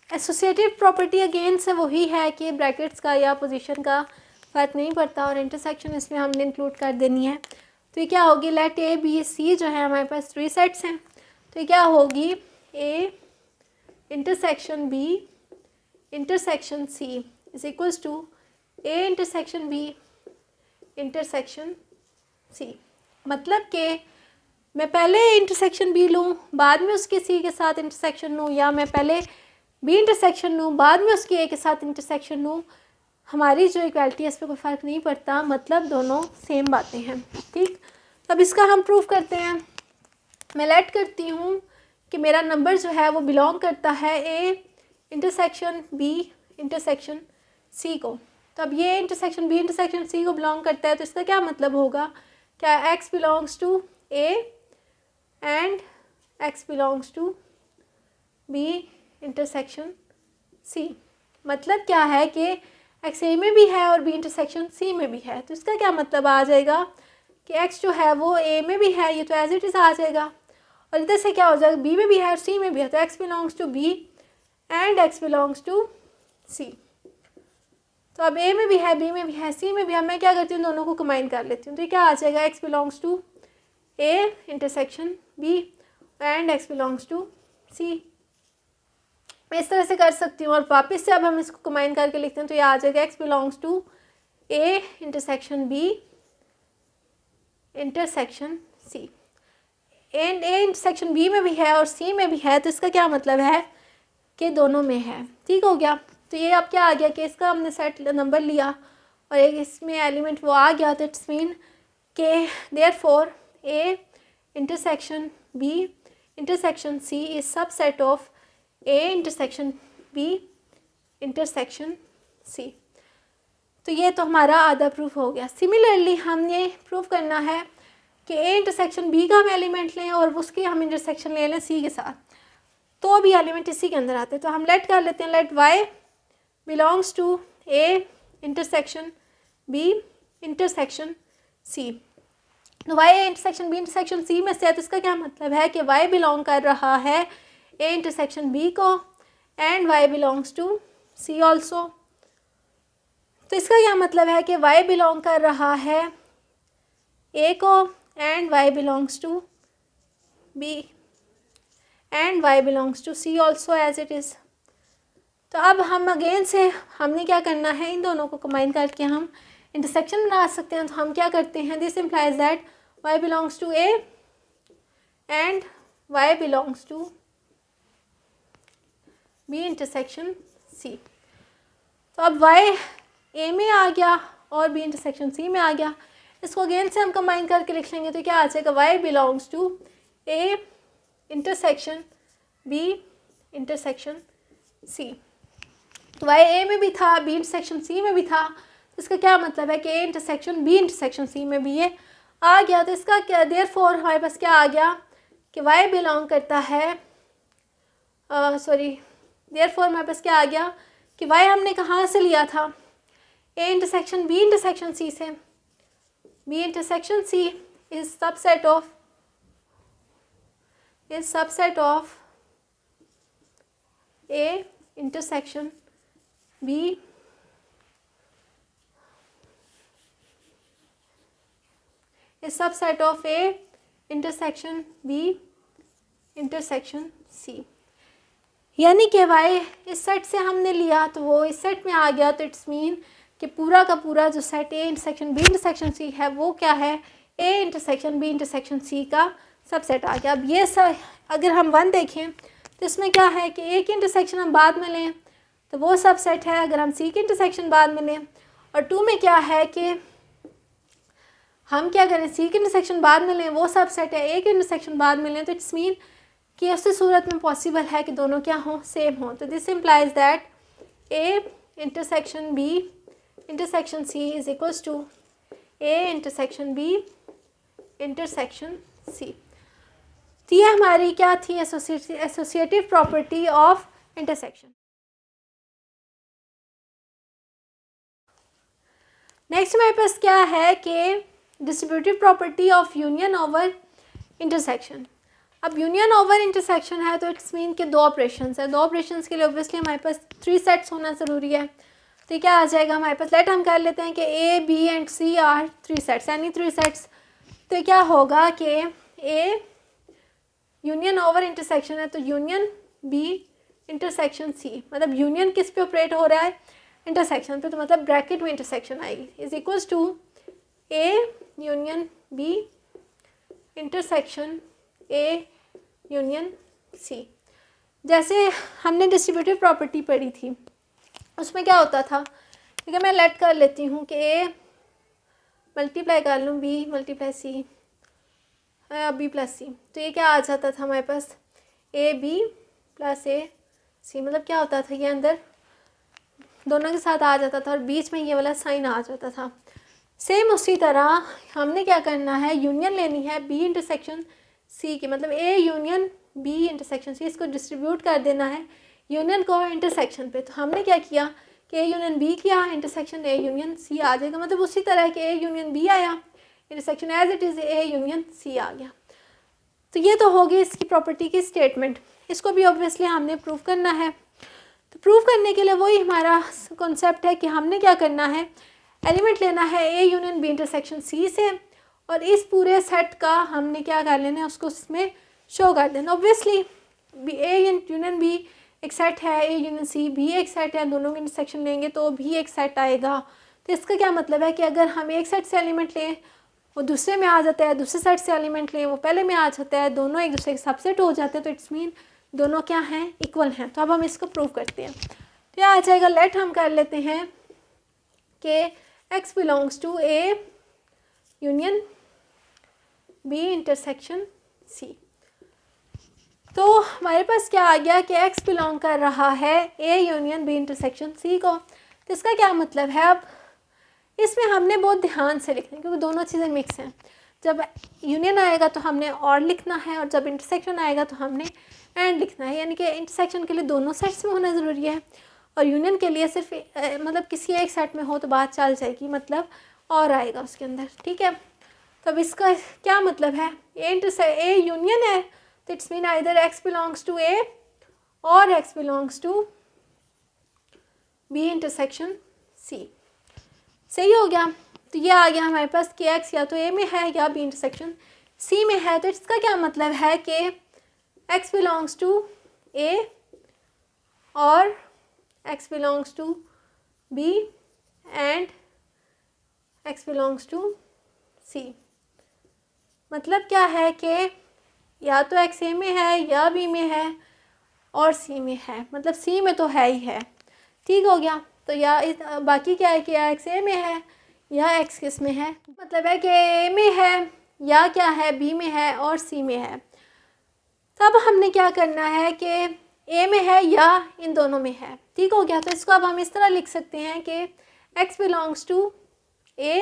Associative property again से वही है कि ब्रैकेट्स का या पोजीशन का फ़र्क नहीं पड़ता और इंटरसेक्शन इसमें हमने इंक्लूड कर देनी है। तो ये क्या होगी, लेट ए बी सी जो है हमारे पास 3 सेट्स हैं, तो ये क्या होगी, A intersection B intersection C is equals to A intersection B intersection C. मतलब कि मैं पहले इंटरसेक्शन बी लूँ, बाद में उसके सी के साथ इंटरसेक्शन लूँ, या मैं पहले बी इंटरसेक्शन लूँ, बाद में उसके ए के साथ इंटरसेक्शन लूँ, हमारी जो इक्वालिटी है इस पर कोई फ़र्क नहीं पड़ता, मतलब दोनों सेम बातें हैं। ठीक, अब इसका हम प्रूव करते हैं। मैं लेट करती हूँ कि मेरा नंबर जो है वो बिलोंग करता है A intersection B intersection C को। तो अब ये इंटरसेक्शन बी इंटरसेक्शन सी को बिलोंग करता है, तो इसका क्या मतलब होगा, क्या X belongs to A and x belongs to B intersection C. मतलब क्या है कि एक्स ए में भी है और बी इंटरसेक्शन सी में भी है, तो इसका क्या मतलब आ जाएगा कि एक्स जो है वो ए में भी है, ये तो एज इट इज़ आ जाएगा, और इधर से क्या हो जाएगा, बी में भी है और सी में भी है, तो x belongs to B and x belongs to C. तो अब ए में भी है, बी में भी है, सी में भी है, मैं क्या करती हूँ, दोनों को कंबाइन कर लेती हूँ, तो ये क्या आ जाएगा, X belongs to A intersection B and x belongs to C. मैं इस तरह से कर सकती हूँ, और वापस से अब हम इसको कंबाइन करके लिखते हैं, तो ये आ जाएगा X belongs to A intersection B intersection C and A intersection B में भी है और सी में भी है, तो इसका क्या मतलब है कि दोनों में है। ठीक हो गया, तो ये अब क्या आ गया कि इसका हमने सेट नंबर लिया और एक इसमें एलिमेंट वो आ गया, तो इट्स मीन के therefore A intersection B intersection C is subset of A intersection B intersection C. तो ये तो हमारा आधा प्रूफ हो गया। सिमिलरली हमने प्रूफ करना है कि ए इंटरसेक्शन बी का हम एलिमेंट लें और उसके हम इंटरसेक्शन ले लें सी के साथ, तो भी एलिमेंट इसी के अंदर आते हैं। तो हम लेट कर लेते हैं, let Y belongs to A intersection B intersection C. तो Y A intersection B intersection C में से है, तो इसका क्या मतलब है कि वाई बिलोंग कर रहा है ए इंटरसेक्शन बी को and Y belongs to C also. तो इसका क्या मतलब है कि y बिलोंग कर रहा है a को and y belongs to b and y belongs to c also as it is. तो अब हम अगेन से हमने क्या करना है, इन दोनों को कंबाइन करके हम इंटरसेक्शन बना सकते हैं। तो हम क्या करते हैं, this implies that y belongs to a and y belongs to b intersection c। तो अब y ए में आ गया और बी इंटरसेक्शन सी में आ गया, इसको अगेन से हम कंबाइन करके लिख लेंगे, तो क्या आ जाएगा, Y belongs to A intersection B intersection C. तो वाई ए में भी था, बी इंटरसेक्शन सी में भी था, तो इसका क्या मतलब है कि A intersection B intersection C में भी ये आ गया। तो इसका क्या, देयरफॉर हमारे पास क्या आ गया कि वाई बिलोंग करता है, देयरफॉर हमारे पास क्या आ गया कि वाई हमने कहाँ से लिया था, A intersection B intersection C से। B intersection C is subset of A intersection B is subset of A intersection B intersection C. यानी कि वाई इस सेट से हमने लिया तो वो इस सेट में आ गया, तो इट्स मीन कि पूरा का पूरा जो set A intersection B intersection C है वो क्या है, A intersection B intersection C का सबसेट आ गया। अब ये सब अगर हम 1 देखें तो इसमें क्या है कि ए की इंटरसेक्शन हम बाद में लें तो वो सबसेट है, अगर हम सी की इंटरसेक्शन बाद में लें, और 2 में क्या है कि हम क्या करें, सी की इंटरसेक्शन बाद में लें वो सबसेट है, ए की इंटरसेक्शन बाद में लें, तो इट्स मीन कि उस सूरत में पॉसिबल है कि दोनों क्या हों, सेम हों। तो this implies that A intersection B intersection C is equals to A intersection B intersection C. तो ये हमारी क्या थी, associative property of intersection. Next हमारे पास क्या है कि distributive property of union over intersection. अब यूनियन ओवर इंटरसेक्शन है तो इट्स मीन कि दो ऑपरेशंस है, दो ऑपरेशंस के लिए ऑब्वियसली हमारे पास 3 सेट्स होना ज़रूरी है। तो क्या आ जाएगा हमारे पास, लेट हम कर लेते हैं कि A B and C are 3 sets, यानी 3 सेट्स। तो क्या होगा कि ए यूनियन ओवर इंटरसेक्शन है तो यूनियन बी इंटरसेक्शन सी, मतलब यूनियन किस पे ऑपरेट हो रहा है, इंटरसेक्शन पे, तो मतलब ब्रैकेट में इंटरसेक्शन आएगी, is equals to A union B intersection A union C. जैसे हमने डिस्ट्रीब्यूटिव प्रॉपर्टी पढ़ी थी उसमें क्या होता था, ठीक है, मैं लेट कर लेती हूँ कि ए मल्टीप्लाई कर लूँ B multiply C B plus C, तो ये क्या आ जाता था हमारे पास, ए बी प्लस ए सी, मतलब क्या होता था, ये अंदर दोनों के साथ आ जाता था और बीच में ये वाला साइन आ जाता था। सेम उसी तरह हमने क्या करना है, यूनियन लेनी है बी इंटरसेक्शन सी की, मतलब A union B intersection C, इसको डिस्ट्रीब्यूट कर देना है यूनियन को इंटरसेक्शन पे। तो हमने क्या किया कि ए यूनियन बी किया, इंटरसेक्शन ए यूनियन सी आ जाएगा, मतलब उसी तरह के ए यूनियन बी आया, intersection as it is A union C आ गया। तो ये तो होगी इसकी प्रॉपर्टी की स्टेटमेंट, इसको भी ऑब्वियसली हमने प्रूव करना है। तो प्रूव करने के लिए वही हमारा कॉन्सेप्ट है कि हमने क्या करना है, एलिमेंट लेना है A union B intersection C से, और इस पूरे सेट का हमने क्या कर लेना है, उसको इसमें शो कर देना। ऑब्वियसली ए यूनियन बी एक सेट है, ए यूनियन सी भी एक सेट है, दोनों के इंटरसेक्शन लेंगे तो भी एक सेट आएगा। तो इसका क्या मतलब है कि अगर हम एक सेट से एलिमेंट लें वो दूसरे में आ जाता है, दूसरे सेट से एलिमेंट लें वो पहले में आ जाता है, दोनों एक दूसरे के सबसेट हो जाते हैं, तो इट्स मीन दोनों क्या हैं, इक्वल हैं। तो अब हम इसको प्रूव करते हैं। तो यह आ जाएगा, लेट हम कर लेते हैं कि x belongs to A union B intersection C. तो हमारे पास क्या आ गया कि x बिलोंग कर रहा है A union B intersection C को। तो इसका क्या मतलब है, अब इसमें हमने बहुत ध्यान से लिखना है क्योंकि दोनों चीज़ें मिक्स हैं। जब यूनियन आएगा तो हमने और लिखना है, और जब इंटरसेक्शन आएगा तो हमने एंड लिखना है, यानी कि इंटरसेक्शन के लिए दोनों सेट्स में होना ज़रूरी है, और यूनियन के लिए सिर्फ मतलब किसी एक सेट में हो तो बात चल जाएगी, मतलब और आएगा उसके अंदर, ठीक है। तो अब इसका क्या मतलब है, ए यूनियन है तो it's mean either x belongs to A और x belongs to B intersection C. सही हो गया। तो ये आ गया हमारे पास कि x या तो a में है या b इंटरसेक्शन c में है। तो इसका क्या मतलब है कि x बिलोंग्स टू a और x belongs to b and x belongs to c। मतलब क्या है कि या तो x a में है या b में है और c में है, मतलब c में तो है ही है, ठीक हो गया। तो या बाकी क्या है कि या x a में है या x किस में है, मतलब है कि a में है या क्या है b में है और c में है। तब हमने क्या करना है कि a में है या इन दोनों में है, ठीक हो गया। तो इसको अब हम इस तरह लिख सकते हैं कि x बिलोंग्स टू a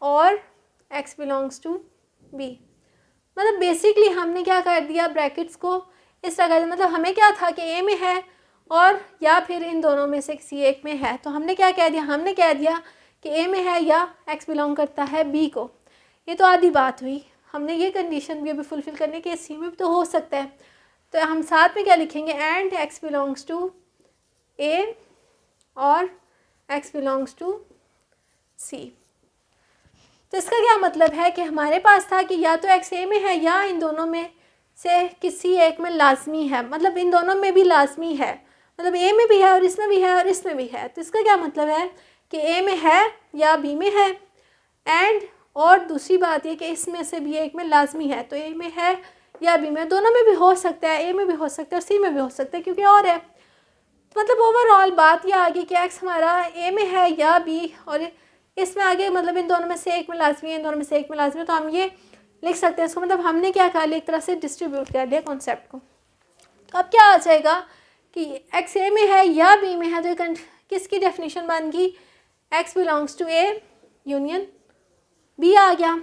और x बिलोंग्स टू b। मतलब बेसिकली हमने क्या कर दिया, ब्रैकेट्स को इस तरह कर दिया, मतलब हमें क्या था कि a में है और या फिर इन दोनों में से किसी एक में है। तो हमने क्या कह दिया, हमने कह दिया कि a में है या x बिलोंग करता है b को। ये तो आधी बात हुई, हमने ये कंडीशन भी अभी फुलफ़िल करने के c में भी तो हो सकता है। तो हम साथ में क्या लिखेंगे, and x belongs to a और x बिलोंग्स टू c। तो इसका क्या मतलब है कि हमारे पास था कि या तो x a में है या इन दोनों में से किसी एक में लाजमी है, मतलब इन दोनों में भी लाजमी है, मतलब a में भी है और इसमें भी है और इसमें भी है। तो इसका क्या मतलब है कि a में है या b में है, एंड और दूसरी बात ये कि इसमें से भी एक में लाजमी है। तो a में है या b में, दोनों में भी हो सकता है, a में भी हो सकता है और c में भी हो सकता है क्योंकि और है। तो मतलब ओवरऑल बात ये आ गई कि x हमारा a में है या b और इसमें आगे मतलब इन दोनों में से एक में लाजमी है, इन दोनों में से एक में लाजमी है। तो हम ये लिख सकते हैं इसको, मतलब हमने क्या कर लिया, एक तरह से डिस्ट्रीब्यूट कर लिया कॉन्सेप्ट को। तो अब क्या आ जाएगा कि x a में है या b में है, तो किसकी डेफिनेशन बन गई, x belongs to a union b आ गया,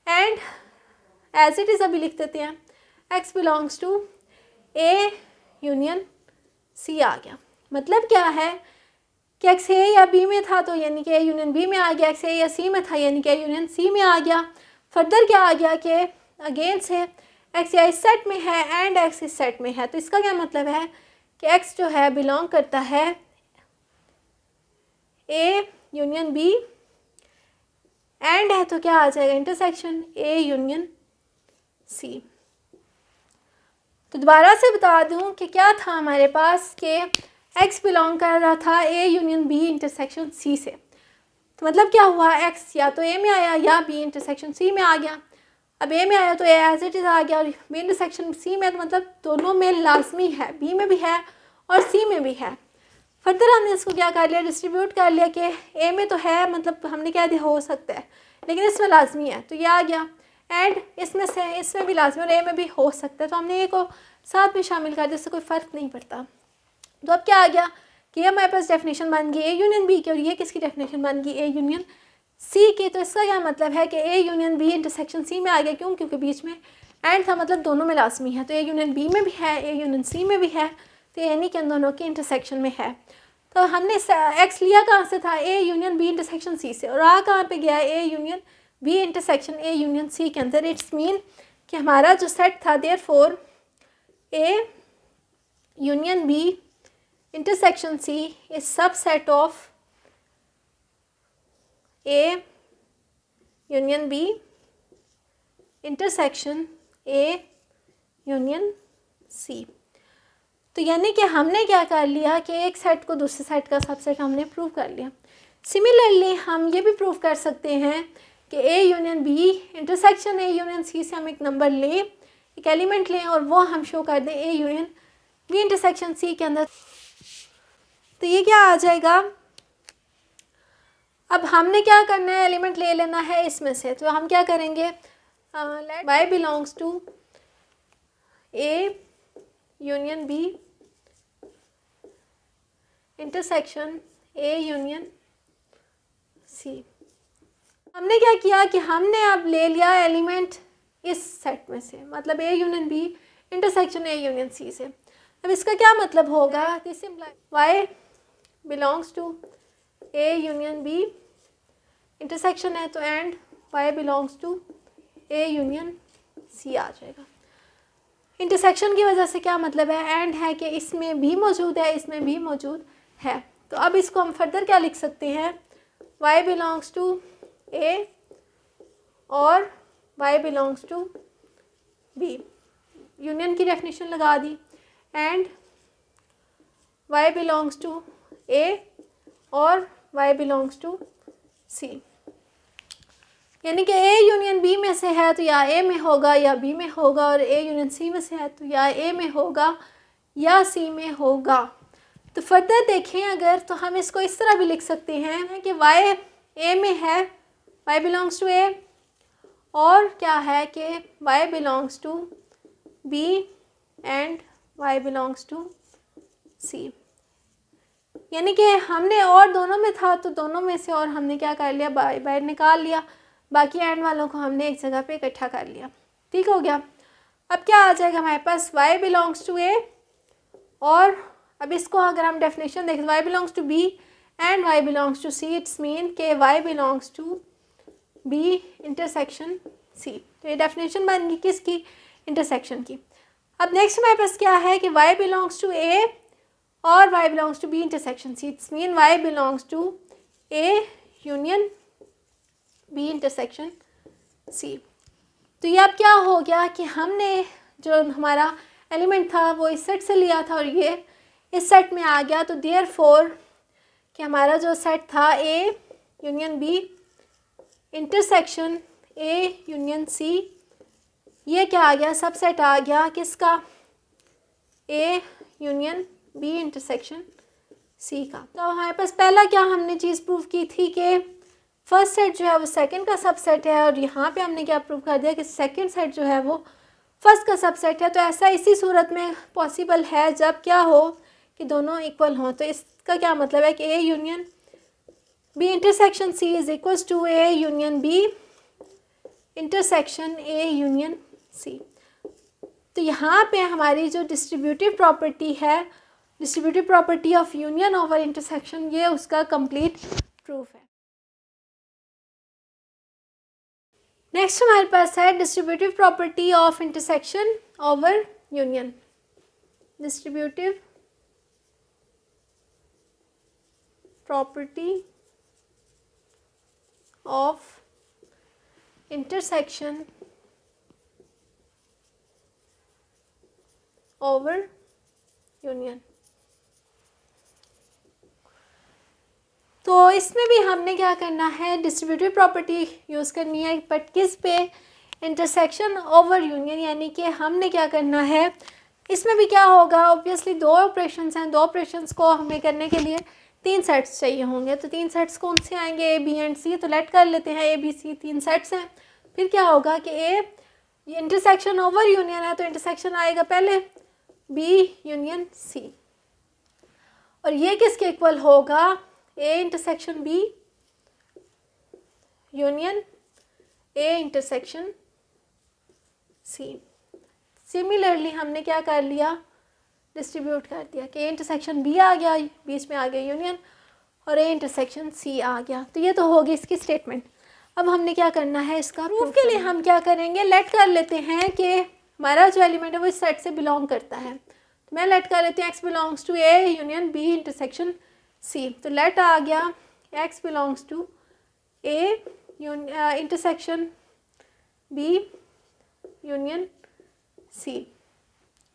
एंड एज इट इज़ अभी लिख देते हैं x belongs to a union c आ गया। मतलब क्या है कि एक्स ए या बी में था तो यानी कि ए यूनियन बी में आ गया, एक्स ए या सी में था यानी कि ए यूनियन सी में आ गया। फर्दर क्या आ गया कि अगेन से एक्स या इस सेट में है एंड एक्स इस सेट में है, तो इसका क्या मतलब है कि एक्स जो है बिलोंग करता है ए यूनियन बी एंड है तो क्या आ जाएगा इंटरसेक्शन ए यूनियन सी। तो दोबारा से बता दूं कि क्या था हमारे पास कि एक्स बिलोंग कर रहा था A union B intersection C से, तो मतलब क्या हुआ, एक्स या तो ए में आया या बी इंटरसेक्शन सी में आ गया। अब ए में आया तो ए एज इट इज़ आ गया, और बी इंटरसेक्शन सी में तो मतलब दोनों में लाजमी है, बी में भी है और सी में भी है। फर्दर हमने इसको क्या कर लिया, डिस्ट्रीब्यूट कर लिया कि ए में तो है, मतलब हमने क्या दिया हो सकता है, लेकिन इसमें लाजमी है तो ये आ गया, एंड इसमें से इसमें भी लाजमी और ए में भी हो सकता है, तो हमने ए को साथ में शामिल कर दिया, इससे कोई फ़र्क नहीं पड़ता। तो अब क्या आ गया कि हमारे पास डेफिनेशन बन गई ए यूनियन बी की, और ये किसकी डेफिनेशन बन गई ए यूनियन सी की। तो इसका क्या मतलब है कि A union B intersection C में आ गया, क्यों, क्योंकि बीच में एंड था, मतलब दोनों में लाजमी है, तो ए यूनियन बी में भी है ए यूनियन सी में भी है, तो यानी कि इन दोनों के इंटरसेक्शन में है। तो हमने एक्स लिया कहाँ से था, A union B intersection C से, और आ कहाँ पे गया, A union B intersection A union C के अंदर। इट्स मीन कि हमारा जो सेट था therefore A union B intersection C is subset of A union B intersection A union C. तो यानी कि हमने क्या कर लिया कि एक सेट को दूसरे सेट का सबसेट हमने प्रूव कर लिया। सिमिलरली हम ये भी प्रूव कर सकते हैं कि A union B intersection A union C से हम एक नंबर लें, एक एलिमेंट लें, और वो हम शो कर दें A union B intersection C के अंदर। तो ये क्या आ जाएगा, अब हमने क्या करना है, एलिमेंट ले लेना है इसमें से, तो हम क्या करेंगे, let Y belongs to A union B intersection A union C. हमने क्या किया कि हमने अब ले लिया एलिमेंट इस सेट में से, मतलब A union B intersection A union C से। अब इसका क्या मतलब होगा, this implies y belongs to A union B intersection है तो and Y belongs to A union C आ जाएगा। इंटरसेक्शन की वजह से क्या मतलब है, एंड है कि इसमें भी मौजूद है इसमें भी मौजूद है। तो अब इसको हम फर्दर क्या लिख सकते हैं, y बिलोंग्स टू a और y belongs to b, union की डेफिनेशन लगा दी, and y belongs to a और y बिलोंग्स टू c, यानी कि ए यूनियन बी में से है तो या ए में होगा या बी में होगा, और ए यूनियन सी में से है तो या ए में होगा या सी में होगा। तो फर्दर देखें अगर, तो हम इसको इस तरह भी लिख सकते हैं कि वाई ए में है, वाई बिलोंग्स टू ए, और क्या है कि y belongs to B and Y belongs to C, यानी कि हमने और दोनों में था तो दोनों में से और हमने क्या कर लिया, बाहर निकाल लिया, बाकी एंड वालों को हमने एक जगह पे इकट्ठा कर लिया। ठीक हो गया। अब क्या आ जाएगा हमारे पास, y बिलोंग्स टू a, और अब इसको अगर हम डेफिनेशन देखें, y belongs to b and y belongs to c, it's mean के y belongs to b intersection c। तो ये डेफिनेशन बन गई किसकी, इंटरसेक्शन की। अब नेक्स्ट हमारे पास क्या है कि y बिलोंग्स टू a और y belongs to b intersection c, it's mean y belongs to a union B intersection C. तो ये अब क्या हो गया कि हमने जो हमारा एलिमेंट था वो इस सेट से लिया था और ये इस सेट में आ गया, तो देयरफॉर कि हमारा जो सेट था A union B intersection A union C, ये क्या आ गया, सब सेट आ गया किसका, A union B intersection C का। तो हमारे पास पहला क्या हमने चीज़ प्रूव की थी कि फर्स्ट सेट जो है वो सेकंड का सबसेट है, और यहाँ पे हमने क्या प्रूव कर दिया कि सेकंड सेट जो है वो फर्स्ट का सबसेट है। तो ऐसा इसी सूरत में पॉसिबल है जब क्या हो कि दोनों इक्वल हों। तो इसका क्या मतलब है कि A union B intersection C is equals to A union B intersection A union C. तो यहाँ पे हमारी जो डिस्ट्रीब्यूटिव प्रॉपर्टी है distributive property of union over intersection, ये उसका कंप्लीट प्रूफ है। नेक्स्ट हमारे पास है distributive property of intersection over union. Distributive property of intersection over union. तो इसमें भी हमने क्या करना है, डिस्ट्रीब्यूटिव प्रॉपर्टी यूज़ करनी है, बट किस पे, इंटरसेक्शन ओवर यूनियन, यानी कि हमने क्या करना है, इसमें भी क्या होगा, ऑब्वियसली दो ऑपरेशंस हैं, दो ऑपरेशंस को हमें करने के लिए 3 सेट्स चाहिए होंगे। तो 3 सेट्स कौन से आएंगे, ए बी एंड सी। तो लेट कर लेते हैं ए बी सी 3 सेट्स हैं। फिर क्या होगा कि ए इंटरसेक्शन ओवर यूनियन है, तो इंटरसेक्शन आएगा पहले बी यूनियन सी, और ये किसके इक्वल होगा, A intersection B union A intersection C. Similarly हमने क्या कर लिया, डिस्ट्रीब्यूट कर दिया कि ए इंटरसेक्शन बी आ गया, बीच में आ गया यूनियन, और ए इंटरसेक्शन सी आ गया। तो ये तो होगी इसकी स्टेटमेंट। अब हमने क्या करना है, इसका प्रूफ के लिए हम क्या करेंगे, लेट कर लेते हैं कि हमारा जो एलिमेंट है वो इस सेट से बिलोंग करता है। तो मैं लेट कर लेती हूँ X belongs to A union B intersection C. तो लेट आ गया x belongs to A intersection B union C.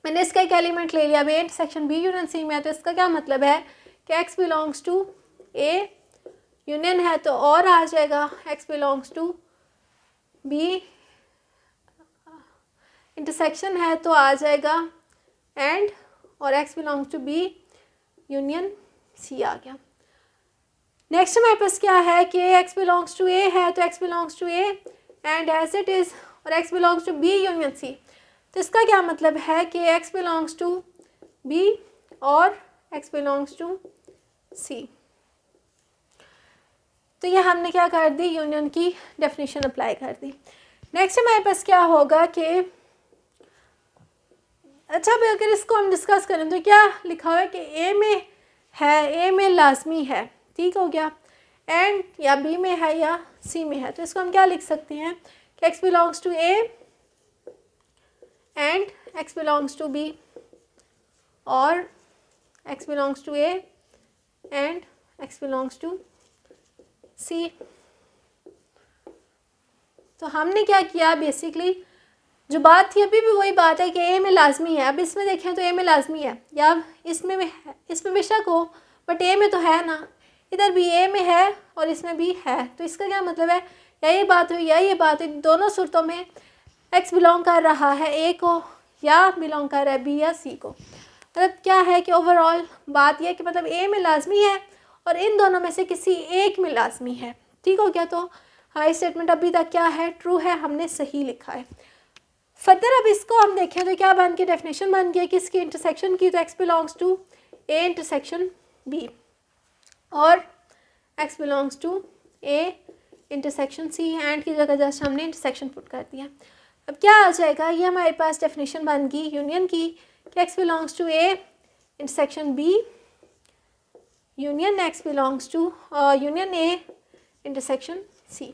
मैंने इसका एक एलिमेंट ले लिया, अब A intersection B union C में है, तो इसका क्या मतलब है कि x belongs to A union है तो और आ जाएगा, X belongs to B intersection है तो आ जाएगा एंड, और x belongs to B union C आ गया। नेक्स्ट हमारे पास क्या है कि एक्स बिलोंग्स टू ए है तो x belongs to A and as it is, और x belongs to B union C. तो इसका क्या मतलब है कि एक्स बिलोंग्स टू बी और एक्स बिलोंग्स टू सी। तो ये हमने क्या कर दी, यूनियन की डेफिनेशन अप्लाई कर दी। नेक्स्ट हमारे पास क्या होगा कि अच्छा भाई अगर इसको हम डिस्कस करें तो क्या लिखा हुआ है कि ए में है, ए में लाजमी है, ठीक हो गया, एंड या बी में है या सी में है। तो इसको हम क्या लिख सकते हैं कि x belongs to A and x belongs to B, और x belongs to A and x belongs to C. तो हमने क्या किया, बेसिकली जो बात थी अभी भी वही बात है कि ए में लाजमी है। अब इसमें देखें तो ए में लाजमी है, या इसमें बेशक हो, बट ए में तो है ना, इधर भी ए में है और इसमें भी है। तो इसका क्या मतलब है, या ये बात हुई या ये बात हुई, दोनों सूरतों में एक्स बिलोंग कर रहा है ए को या बिलोंग कर रहा है बी या सी को। मतलब क्या है कि ओवरऑल बात यह है कि मतलब ए में लाजमी है और इन दोनों में से किसी एक में लाजमी है, ठीक हो गया। तो हाँ, स्टेटमेंट अभी तक क्या है, ट्रू है, हमने सही लिखा है। फर्दर अब इसको हम देखें तो क्या बन के डेफिनेशन बन गया किसकी, इंटरसेक्शन की। तो x belongs to A intersection B और x belongs to A intersection C, and की जगह जस्ट हमने इंटरसेक्शन पुट कर दिया। अब क्या आ जाएगा, ये हमारे पास डेफिनेशन बन गई यूनियन की कि x belongs to A intersection B union X belongs to union A intersection C.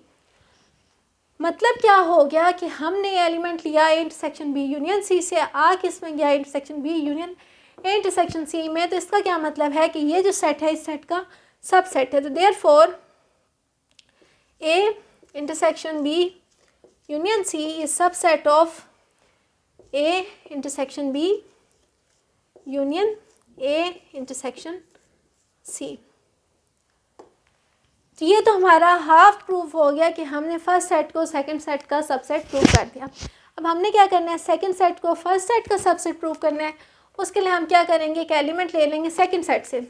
मतलब क्या हो गया कि हमने एलिमेंट लिया A intersection B union C से, आ किस में गया, intersection B union A intersection C में। तो इसका क्या मतलब है कि ये जो सेट है इस सेट का सब सेट है। तो therefore A intersection B union C is subset of A intersection B union A intersection C. तो ये तो हमारा हाफ प्रूफ हो गया कि हमने फर्स्ट सेट को सेकंड सेट का सबसेट प्रूव कर दिया। अब हमने क्या करना है, सेकंड सेट को फर्स्ट सेट का सबसेट प्रूव करना है। उसके लिए हम क्या करेंगे, एक एलिमेंट ले लेंगे सेकंड सेट से।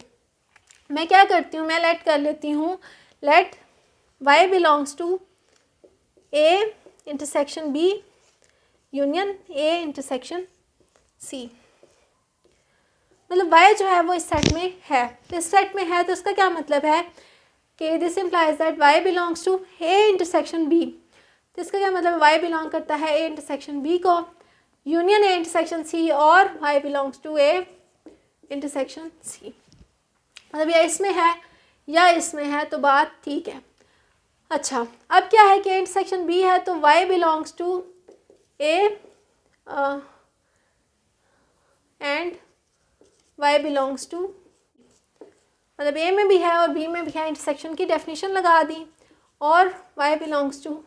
मैं क्या करती हूँ, मैं लेट कर लेती हूँ, let y belongs to A intersection B union A intersection C. मतलब y जो है वो इस सेट में है, तो इस सेट में है तो इसका क्या मतलब है कि this implies that y belongs to A intersection b। तो इसका क्या मतलब, y बिलोंग करता है ए इंटरसेक्शन b को, यूनियन ए इंटरसेक्शन c, और y belongs to A intersection C. मतलब या इसमें है या इसमें है तो बात ठीक है। अच्छा, अब क्या है कि इंटरसेक्शन बी है तो y belongs to A and y belongs to, मतलब ए में भी है और बी में भी है, इंटरसेक्शन की डेफिनेशन लगा दी, और y belongs to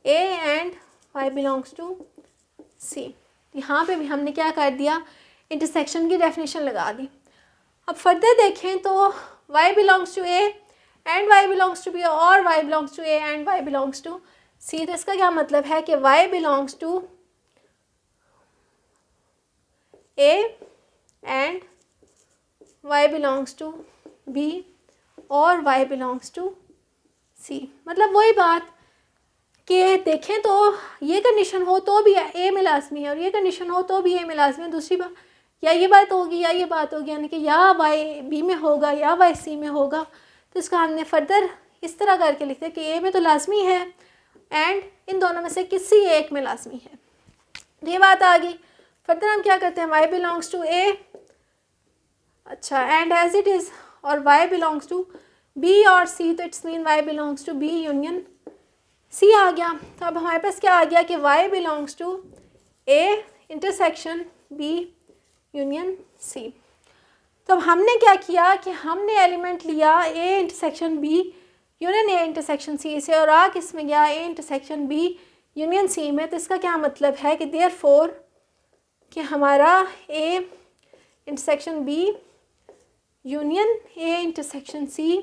A and y belongs to C. यहाँ पे भी हमने क्या कर दिया, इंटरसेक्शन की डेफिनेशन लगा दी। अब फर्दर देखें तो y belongs to A and y belongs to B और y belongs to A and y belongs to C. तो इसका क्या मतलब है कि y belongs to A and y belongs to B और y बिलोंग्स टू सी। मतलब वही बात कि देखें तो ये कंडीशन हो तो भी ए में लाजमी है और ये कंडीशन हो तो भी ए में लाजमी है। दूसरी बात या ये बात होगी या ये बात होगी, यानी कि या वाई बी में होगा या वाई सी में होगा। तो इसको हमने फर्दर इस तरह करके लिखते हैं कि ए में तो लाजमी है एंड इन दोनों में से किसी एक में लाजमी है। ये बात आ गई। फर्दर हम क्या करते हैं, वाई बिलोंग्स टू ए, अच्छा, एंड एज इट इज़, और वाई बिलोंग्स टू बी और सी, तो it's mean y belongs to B union C आ गया। तो अब हमारे पास क्या आ गया कि y belongs to A intersection b union c। तो अब हमने क्या किया कि हमने एलिमेंट लिया a intersection b union a intersection c से और आ किस में गया, a intersection b union c में। तो इसका क्या मतलब है कि देयरफॉर कि हमारा a intersection b union a intersection c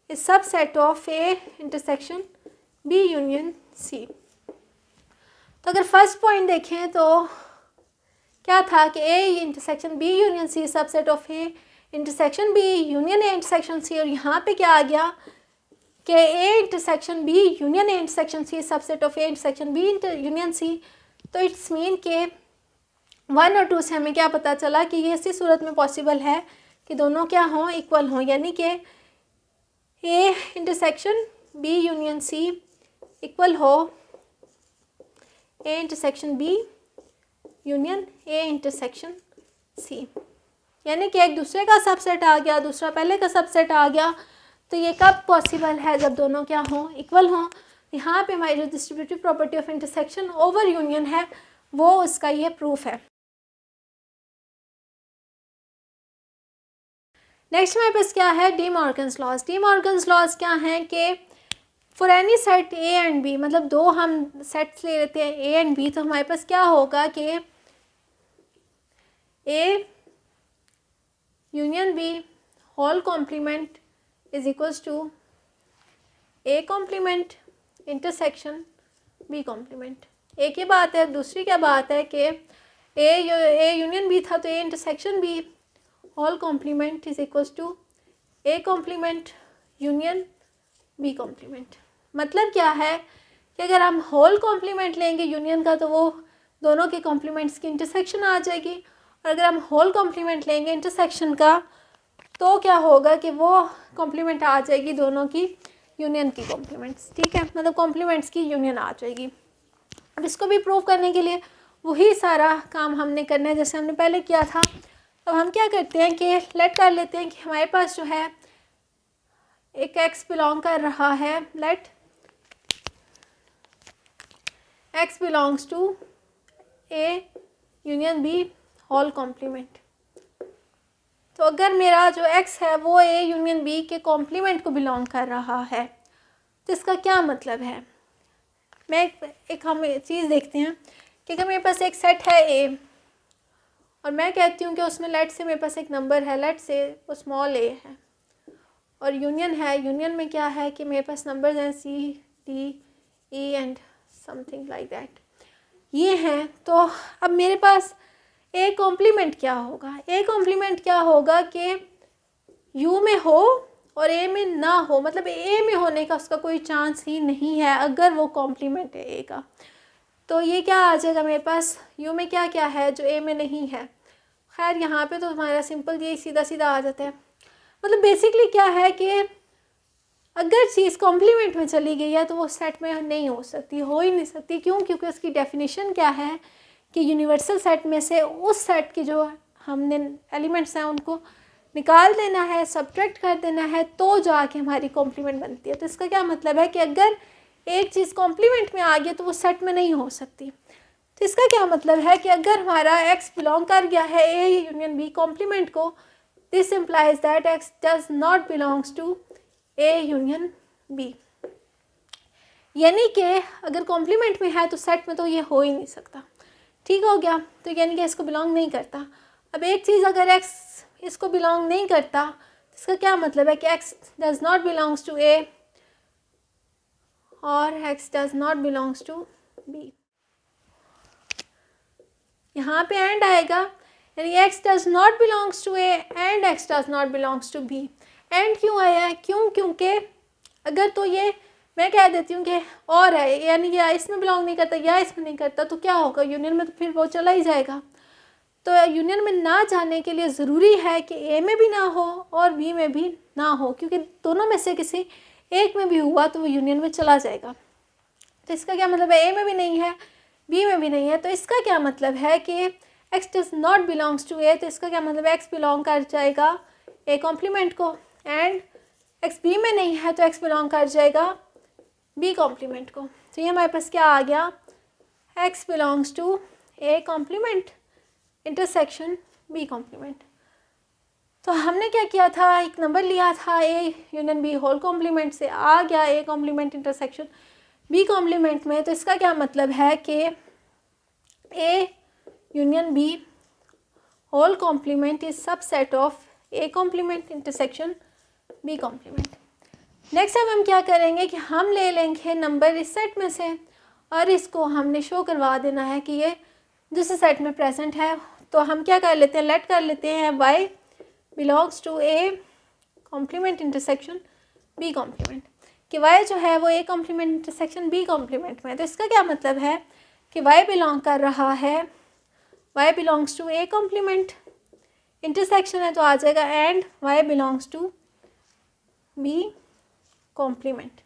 is subset of a intersection B union C. तो अगर फर्स्ट पॉइंट देखें तो क्या था कि A intersection B union C subset of A intersection B union A intersection C, और यहाँ पे क्या आ गया कि A intersection B union A intersection C subset of A intersection B union C. तो इट्स मीन के 1 और 2 से हमें क्या पता चला कि ये इसी सूरत में पॉसिबल है कि दोनों क्या हों, इक्वल हों, यानी कि A intersection B union C equal हो A intersection B union A intersection C, यानी कि एक दूसरे का सबसेट आ गया, दूसरा पहले का सबसेट आ गया। तो ये कब पॉसिबल है, जब दोनों क्या हों, इक्वल हों। यहाँ पे हमारी जो distributive property of intersection over union है वो उसका ये प्रूफ है। नेक्स्ट हमारे पास क्या है, De Morgan's laws. De Morgan's laws क्या हैं कि for any set A and B, मतलब दो हम सेट्स ले लेते हैं ए एंड बी, तो हमारे पास क्या होगा कि A union B whole complement is equals to A complement intersection B complement. एक ही बात है। दूसरी क्या बात है कि ए यूनियन बी था तो A intersection B whole complement is equals to A complement union B complement. मतलब क्या है कि अगर हम होल कॉम्प्लीमेंट लेंगे यूनियन का तो वो दोनों के कॉम्प्लीमेंट्स की इंटरसेक्शन आ जाएगी, और अगर हम होल कॉम्प्लीमेंट लेंगे इंटरसेक्शन का तो क्या होगा कि वो कॉम्प्लीमेंट आ जाएगी दोनों की यूनियन की कॉम्प्लीमेंट्स। ठीक है, मतलब कॉम्प्लीमेंट्स की यूनियन आ जाएगी। अब इसको भी प्रूव करने के लिए वही सारा काम हमने करना है जैसे हमने पहले किया था। अब हम क्या करते हैं कि लेट कर लेते हैं कि हमारे पास जो है एक x बिलोंग कर रहा है, let x belongs to a union b whole complement. तो अगर मेरा जो x है वो a यूनियन b के कॉम्प्लीमेंट को बिलोंग कर रहा है तो इसका क्या मतलब है। मैं एक हम चीज़ देखते हैं कि अगर मेरे पास एक सेट है a और मैं कहती हूँ कि उसमें लेट से मेरे पास एक नंबर है, लेट से वो स्मॉल a है, और यूनियन है, यूनियन में क्या है कि मेरे पास नंबर्स हैं C D E and something like that, ये हैं। तो अब मेरे पास ए कॉम्प्लीमेंट क्या होगा, ए कॉम्प्लीमेंट क्या होगा कि यू में हो और ए में ना हो, मतलब ए में होने का उसका कोई चांस ही नहीं है अगर वो कॉम्प्लीमेंट है ए का। तो ये क्या आ जाएगा मेरे पास, यू में क्या क्या है जो ए में नहीं है। खैर यहाँ पे तो हमारा सिंपल ये सीधा सीधा आ जाता है। मतलब बेसिकली क्या है कि अगर चीज़ कॉम्प्लीमेंट में चली गई है तो वो सेट में नहीं हो सकती, हो ही नहीं सकती। क्यों? क्योंकि उसकी डेफिनेशन क्या है कि यूनिवर्सल सेट में से उस सेट की जो हमने एलिमेंट्स हैं उनको निकाल देना है, सब्ट्रैक्ट कर देना है, तो जाके हमारी कॉम्प्लीमेंट बनती है। तो इसका क्या मतलब है कि अगर एक चीज़ कॉम्प्लीमेंट में आ गई तो वो सेट में नहीं हो सकती। तो इसका क्या मतलब है कि अगर हमारा x बिलोंग कर गया है A यूनियन B कॉम्प्लीमेंट को, this implies that x does not belongs to A union B। यानी कि अगर कॉम्प्लीमेंट में है तो सेट में तो ये हो ही नहीं सकता। ठीक हो गया। तो यानी कि इसको बिलोंग नहीं करता। अब एक चीज़ अगर x इसको बिलोंग नहीं करता तो इसका क्या मतलब है कि x does not belongs to A और x does not belongs to B। यहाँ पे एंड आएगा, यानी x does not belongs to A and x does not belongs to B। And क्यों आया है? क्योंकि अगर तो ये मैं कह देती हूँ कि और है, यानी या इसमें बिलोंग नहीं करता या इसमें नहीं करता, तो क्या होगा यूनियन में, तो फिर वो चला ही जाएगा। तो यूनियन में ना जाने के लिए ज़रूरी है कि ए में भी ना हो और बी में भी ना हो, क्योंकि दोनों में से किसी एक में भी हुआ तो वो यूनियन में चला जाएगा। तो इसका क्या मतलब है, ए में भी नहीं है, बी में भी नहीं है, तो इसका क्या मतलब है कि x does not belongs to A. तो इसका क्या मतलब है, एक्स बिलोंग कर जाएगा ए कॉम्प्लीमेंट को, एंड एक्स बी में नहीं है तो एक्स बिलोंग कर जाएगा बी कॉम्प्लीमेंट को। तो ये हमारे पास क्या आ गया, x belongs to A complement intersection B complement. तो हमने क्या किया था, एक नंबर लिया था A union B whole complement से, आ गया A complement intersection B complement में। तो इसका क्या मतलब है कि A union B whole complement is subset of A complement intersection B complement. Next अब हम क्या करेंगे कि हम ले लेंगे नंबर इस सेट में से और इसको हमने शो करवा देना है कि ये दूसरे सेट में प्रेजेंट है। तो हम क्या कर लेते हैं, लेट कर लेते हैं y belongs to A complement intersection B complement, कि y जो है वो A complement intersection B complement में। तो इसका क्या मतलब है कि y बिलोंग कर रहा है, y belongs to A complement intersection है तो आ जाएगा and y belongs to B complement,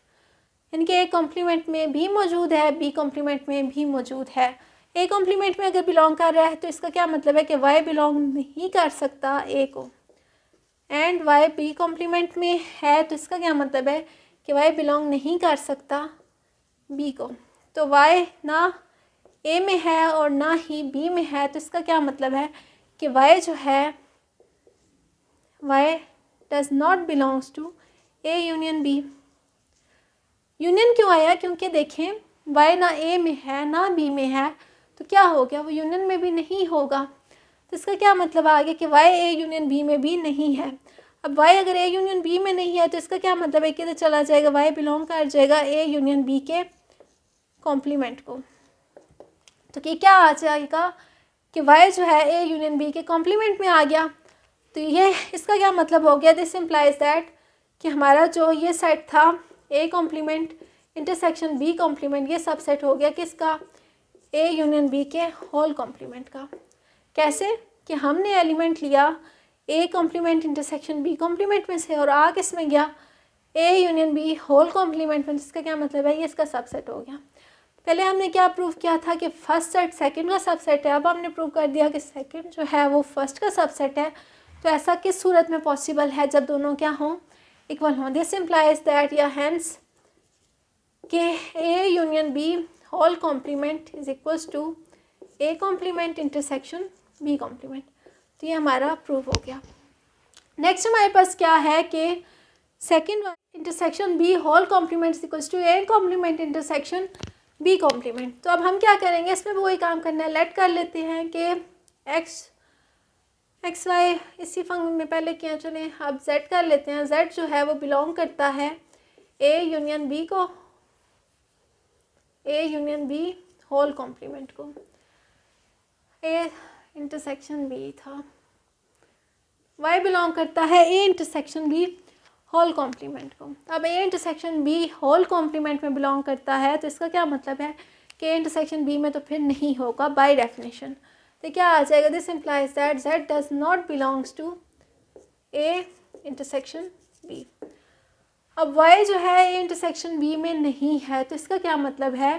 यानी कि ए कॉम्प्लीमेंट में भी मौजूद है, बी कॉम्प्लीमेंट में भी मौजूद है। ए कॉम्प्लीमेंट में अगर बिलोंग कर रहा है तो इसका क्या मतलब है कि वाई बिलोंग नहीं कर सकता ए को, एंड वाई बी कॉम्प्लीमेंट में है तो इसका क्या मतलब है कि वाई बिलोंग नहीं कर सकता बी को। तो वाई ना ए में है और ना ही बी में है, तो इसका क्या मतलब है कि वाई जो है y does not belongs to A union B. Union क्यों आया, क्योंकि देखें वाई ना ए में है ना बी में है, तो क्या हो गया, वो यूनियन में भी नहीं होगा। तो इसका क्या मतलब आ गया कि वाई ए यूनियन बी में भी नहीं है। अब वाई अगर ए यूनियन बी में नहीं है तो इसका क्या मतलब है कि तो चला जाएगा, वाई बिलोंग कर जाएगा ए यूनियन बी के कॉम्प्लीमेंट को। तो ये क्या आ जाएगा कि वाई जो है ए यूनियन बी के कॉम्प्लीमेंट में आ गया। तो ये इसका क्या मतलब हो गया, दिस इम्प्लाइज दैट कि हमारा जो ये सेट था A complement intersection B complement, ये सब सेट हो गया किसका, ए यूनियन बी के होल कॉम्प्लीमेंट का। कैसे कि हमने एलिमेंट लिया A complement intersection B complement में से और आ किस में गया, A union B whole complement में, जिसका क्या मतलब है ये इसका सबसेट हो गया। पहले हमने क्या प्रूव किया था कि फर्स्ट सेट सेकंड का सबसेट है, अब हमने प्रूव कर दिया कि सेकंड जो है वो फर्स्ट का सबसेट है। तो ऐसा किस सूरत में पॉसिबल है, जब दोनों क्या हों, इक्वल हों। दिस इम्प्लाइज दैट या हैंस के A union B whole complement is equals to A complement intersection B complement. तो ये हमारा प्रूव हो गया। नेक्स्ट हमारे पास क्या है कि second intersection B whole complement is equals to A complement intersection B complement. तो अब हम क्या करेंगे, इसमें भी वही काम करना है, लेट कर लेते हैं कि एक्स वाई इसी फंक्शन में पहले किया, चलें अब जेड कर लेते हैं। जेड जो है वो बिलोंग करता है ए यूनियन बी को, A union B whole complement को, ए इंटरसेक्शन बी था, वाई बिलोंग करता है A intersection B whole complement को। अब A intersection B whole complement में बिलोंग करता है तो इसका क्या मतलब है कि ए इंटरसेक्शन बी में तो फिर नहीं होगा बाय डेफिनेशन। तो क्या आ जाएगा, this implies that z does not belongs to A intersection B. अब वाई जो है ए इंटरसेक्शन बी में नहीं है, तो इसका क्या मतलब है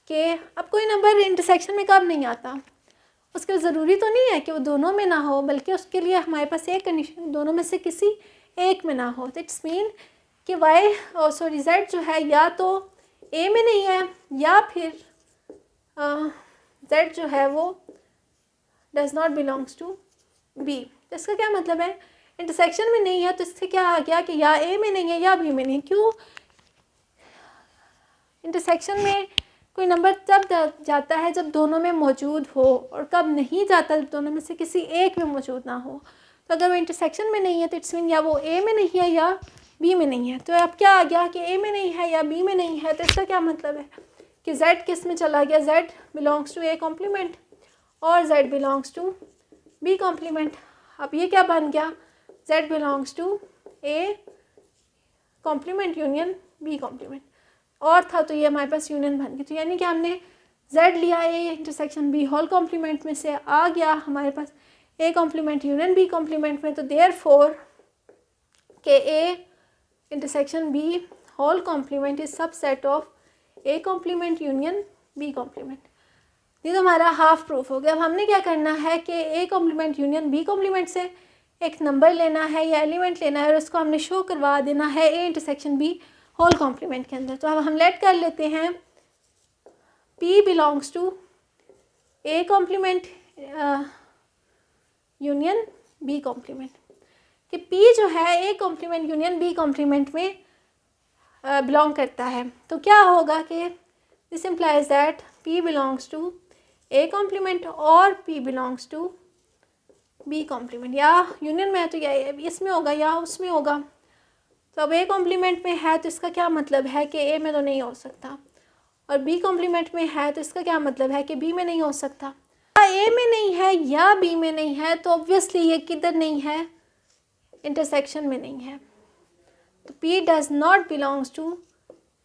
कि अब कोई नंबर इंटरसेक्शन में कब नहीं आता, उसके ज़रूरी तो नहीं है कि वो दोनों में ना हो, बल्कि उसके लिए हमारे पास एक कंडीशन दोनों में से किसी एक में ना हो। तो इट्स मीन कि z जो है या तो a में नहीं है या फिर z जो है वो does not belongs to b। तो इसका क्या मतलब है, इंटरसेक्शन में नहीं है तो इससे क्या आ गया कि या a में नहीं है या b में नहीं। क्यों, इंटरसेक्शन में कोई नंबर तब जाता है जब दोनों में मौजूद हो, और कब नहीं जाता जब दोनों में से किसी एक में मौजूद ना हो। तो अगर वो इंटरसेक्शन में नहीं है तो इट्स मीन या वो a में नहीं है या b में नहीं है। तो अब क्या आ गया कि a में नहीं है या b में नहीं है, तो इसका क्या मतलब है कि z किस में चला गया, z belongs to a complement और z belongs to b complement. अब ये क्या बन गया, z belongs to a complement union b complement, और था तो ये हमारे पास यूनियन बन गई। तो यानी कि हमने z लिया a intersection b whole complement में से, आ गया हमारे पास a complement union b complement में। तो देयरफॉर के a intersection b whole complement is subset of a complement union b complement. ये तो हमारा हाफ प्रूफ हो गया। अब हमने क्या करना है कि a complement union b complement से एक नंबर लेना है या एलिमेंट लेना है और उसको हमने शो करवा देना है a intersection b whole complement के अंदर। तो अब हम लेट कर लेते हैं p belongs to a complement union b complement, कि p जो है a complement union b complement में बिलोंग करता है। तो क्या होगा कि this implies that p belongs to a complement और p belongs to b complement, या यूनियन में है तो या इसमें होगा या उसमें होगा। तो अब a कॉम्प्लीमेंट में है तो इसका क्या मतलब है कि a में तो नहीं हो सकता, और b कॉम्प्लीमेंट में है तो इसका क्या मतलब है कि b में नहीं हो सकता। या a में नहीं है या b में नहीं है तो ऑब्वियसली ये किधर नहीं है, इंटरसेक्शन में नहीं है। तो p does not belongs to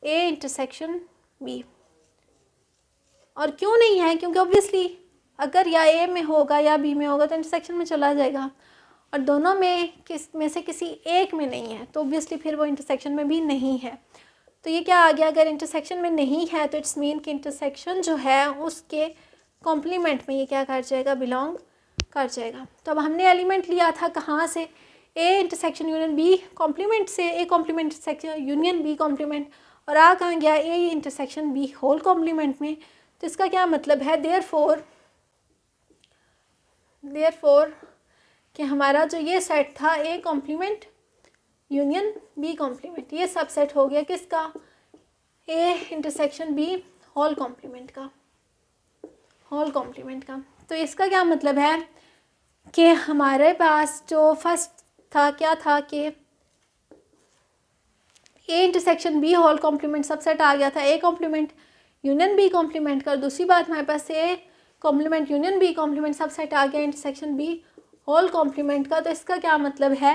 a intersection b। और क्यों नहीं है, क्योंकि ऑब्वियसली अगर या a में होगा या b में होगा तो इंटरसेक्शन में चला जाएगा, और दोनों में से किसी एक में नहीं है तो ऑब्वियसली फिर वो इंटरसेक्शन में भी नहीं है। तो ये क्या आ गया, अगर इंटरसेक्शन में नहीं है तो इट्स मीन कि इंटरसेक्शन जो है उसके कॉम्प्लीमेंट में ये क्या कर जाएगा, बिलोंग कर जाएगा। तो अब हमने एलिमेंट लिया था कहाँ से, a intersection union b complement से, a complement intersection union b complement, और आ कहाँ गया, a intersection b whole complement में। तो इसका क्या मतलब है, देयरफॉर कि हमारा जो ये सेट था a complement union b complement, ये सब सेट हो गया किसका, a intersection b whole complement का, होल कॉम्प्लीमेंट का। तो इसका क्या मतलब है कि हमारे पास जो फर्स्ट था क्या था कि a intersection b whole complement सब सेट आ गया था a complement union b complement का, और दूसरी बात हमारे पास a complement union b complement सब सेट आ गया इंटरसेक्शन b होल कॉम्प्लीमेंट का। तो इसका क्या मतलब है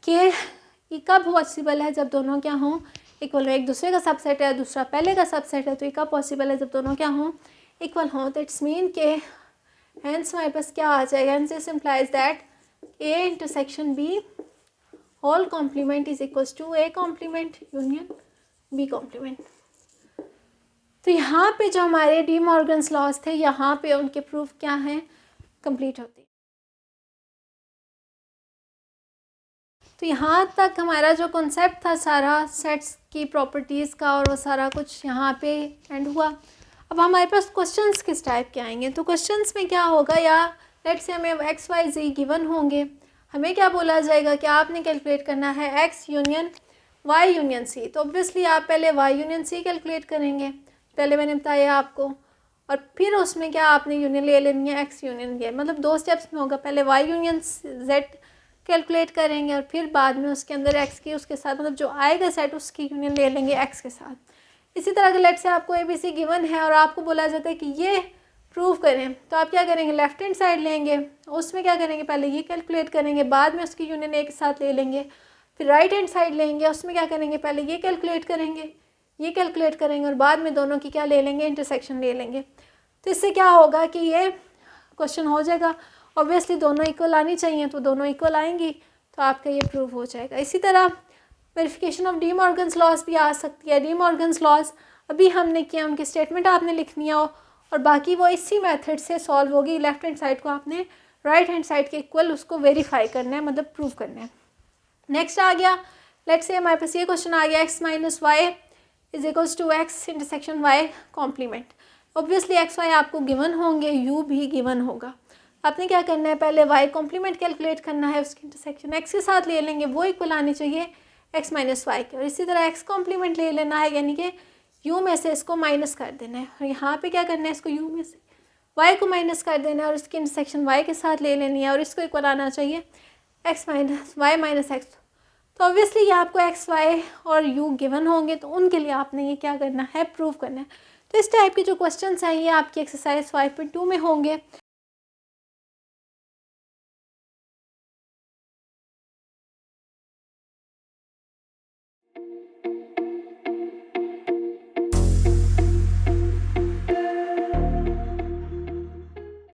कि ये कब पॉसिबल है, जब दोनों क्या हों इक्वल, एक दूसरे का सबसेट है दूसरा पहले का सबसेट है, तो ये कब पॉसिबल है, जब दोनों क्या हों इक्वल हों। तो इट्स मीन के हेंस हमारे पास क्या आ जाएगा, hence this implies that a intersection b whole complement is equals to a complement union b complement. तो यहाँ पे जो हमारे डी मॉर्गन्स लॉज थे, यहाँ पे उनके प्रूफ क्या हैं, कंप्लीट होते। तो यहाँ तक हमारा जो कॉन्सेप्ट था सारा सेट्स की प्रॉपर्टीज़ का और वो सारा कुछ यहाँ पे एंड हुआ। अब हमारे पास क्वेश्चंस किस टाइप के आएंगे, तो क्वेश्चंस में क्या होगा, या लेट्स से हमें x y z गिवन होंगे, हमें क्या बोला जाएगा कि आपने कैलकुलेट करना है x union y union c। तो ऑब्वियसली आप पहले y यूनियन c कैलकुलेट करेंगे, पहले मैंने बताया आपको, और फिर उसमें क्या आपने यूनियन ले लेनी है x यूनियन ये, मतलब 2 स्टेप्स में होगा, पहले y यूनियन z कैलकुलेट करेंगे और फिर बाद में उसके अंदर x की उसके साथ, मतलब जो आएगा सेट उसकी यूनियन ले लेंगे x के साथ। इसी तरह अगर लेट से आपको ABC गिवन है और आपको बोला जाता है कि ये प्रूव करें, तो आप क्या करेंगे, लेफ्ट हैंड साइड लेंगे, उसमें क्या करेंगे, पहले ये कैलकुलेट करेंगे, बाद में उसकी यूनियन एक साथ ले लेंगे। फिर राइट हैंड साइड लेंगे, उसमें क्या करेंगे, पहले ये कैलकुलेट करेंगे, ये कैलकुलेट करेंगे, और बाद में दोनों की क्या ले लेंगे, इंटरसेक्शन ले लेंगे। तो इससे क्या होगा कि ये क्वेश्चन हो जाएगा। ऑब्वियसली दोनों इक्वल आनी चाहिए, तो दोनों इक्वल आएंगी तो आपका ये प्रूव हो जाएगा। इसी तरह verification of De Morgan's laws भी आ सकती है। डी मॉर्गन्स लॉज अभी हमने किया, उनकी स्टेटमेंट आपने लिखनी है और बाकी वो इसी मेथड से सॉल्व होगी। लेफ्ट हैंड साइड को आपने राइट हैंड साइड के इक्वल उसको वेरीफाई करना है, मतलब प्रूव करना है। नेक्स्ट आ गया, लेट्स से हमारे पास ये क्वेश्चन आ गया x minus y is equals to x intersection y complement. Obviously x y आपको गिवन होंगे, u भी गिवन होगा। आपने क्या करना है, पहले y कॉम्प्लीमेंट कैलकुलेट करना है, उसकी इंटरसेक्शन x के साथ ले लेंगे, वो इक्वल आनी चाहिए x माइनस वाई के। और इसी तरह x कॉम्प्लीमेंट ले लेना है, यानी कि u में से इसको माइनस कर देना है। और यहाँ पे क्या करना है, इसको u में से y को माइनस कर देना है और इसकी इंटरसेक्शन y के साथ ले लेनी है और इसको इक्वल आना चाहिए x minus y minus x. तो ऑब्वियसली ये आपको एक्स वाई और यू गिवन होंगे, तो उनके लिए आपने ये क्या करना है, प्रूव करना है। तो इस टाइप के जो क्वेश्चंस हैं ये आपकी एक्सरसाइज 5.2 में होंगे।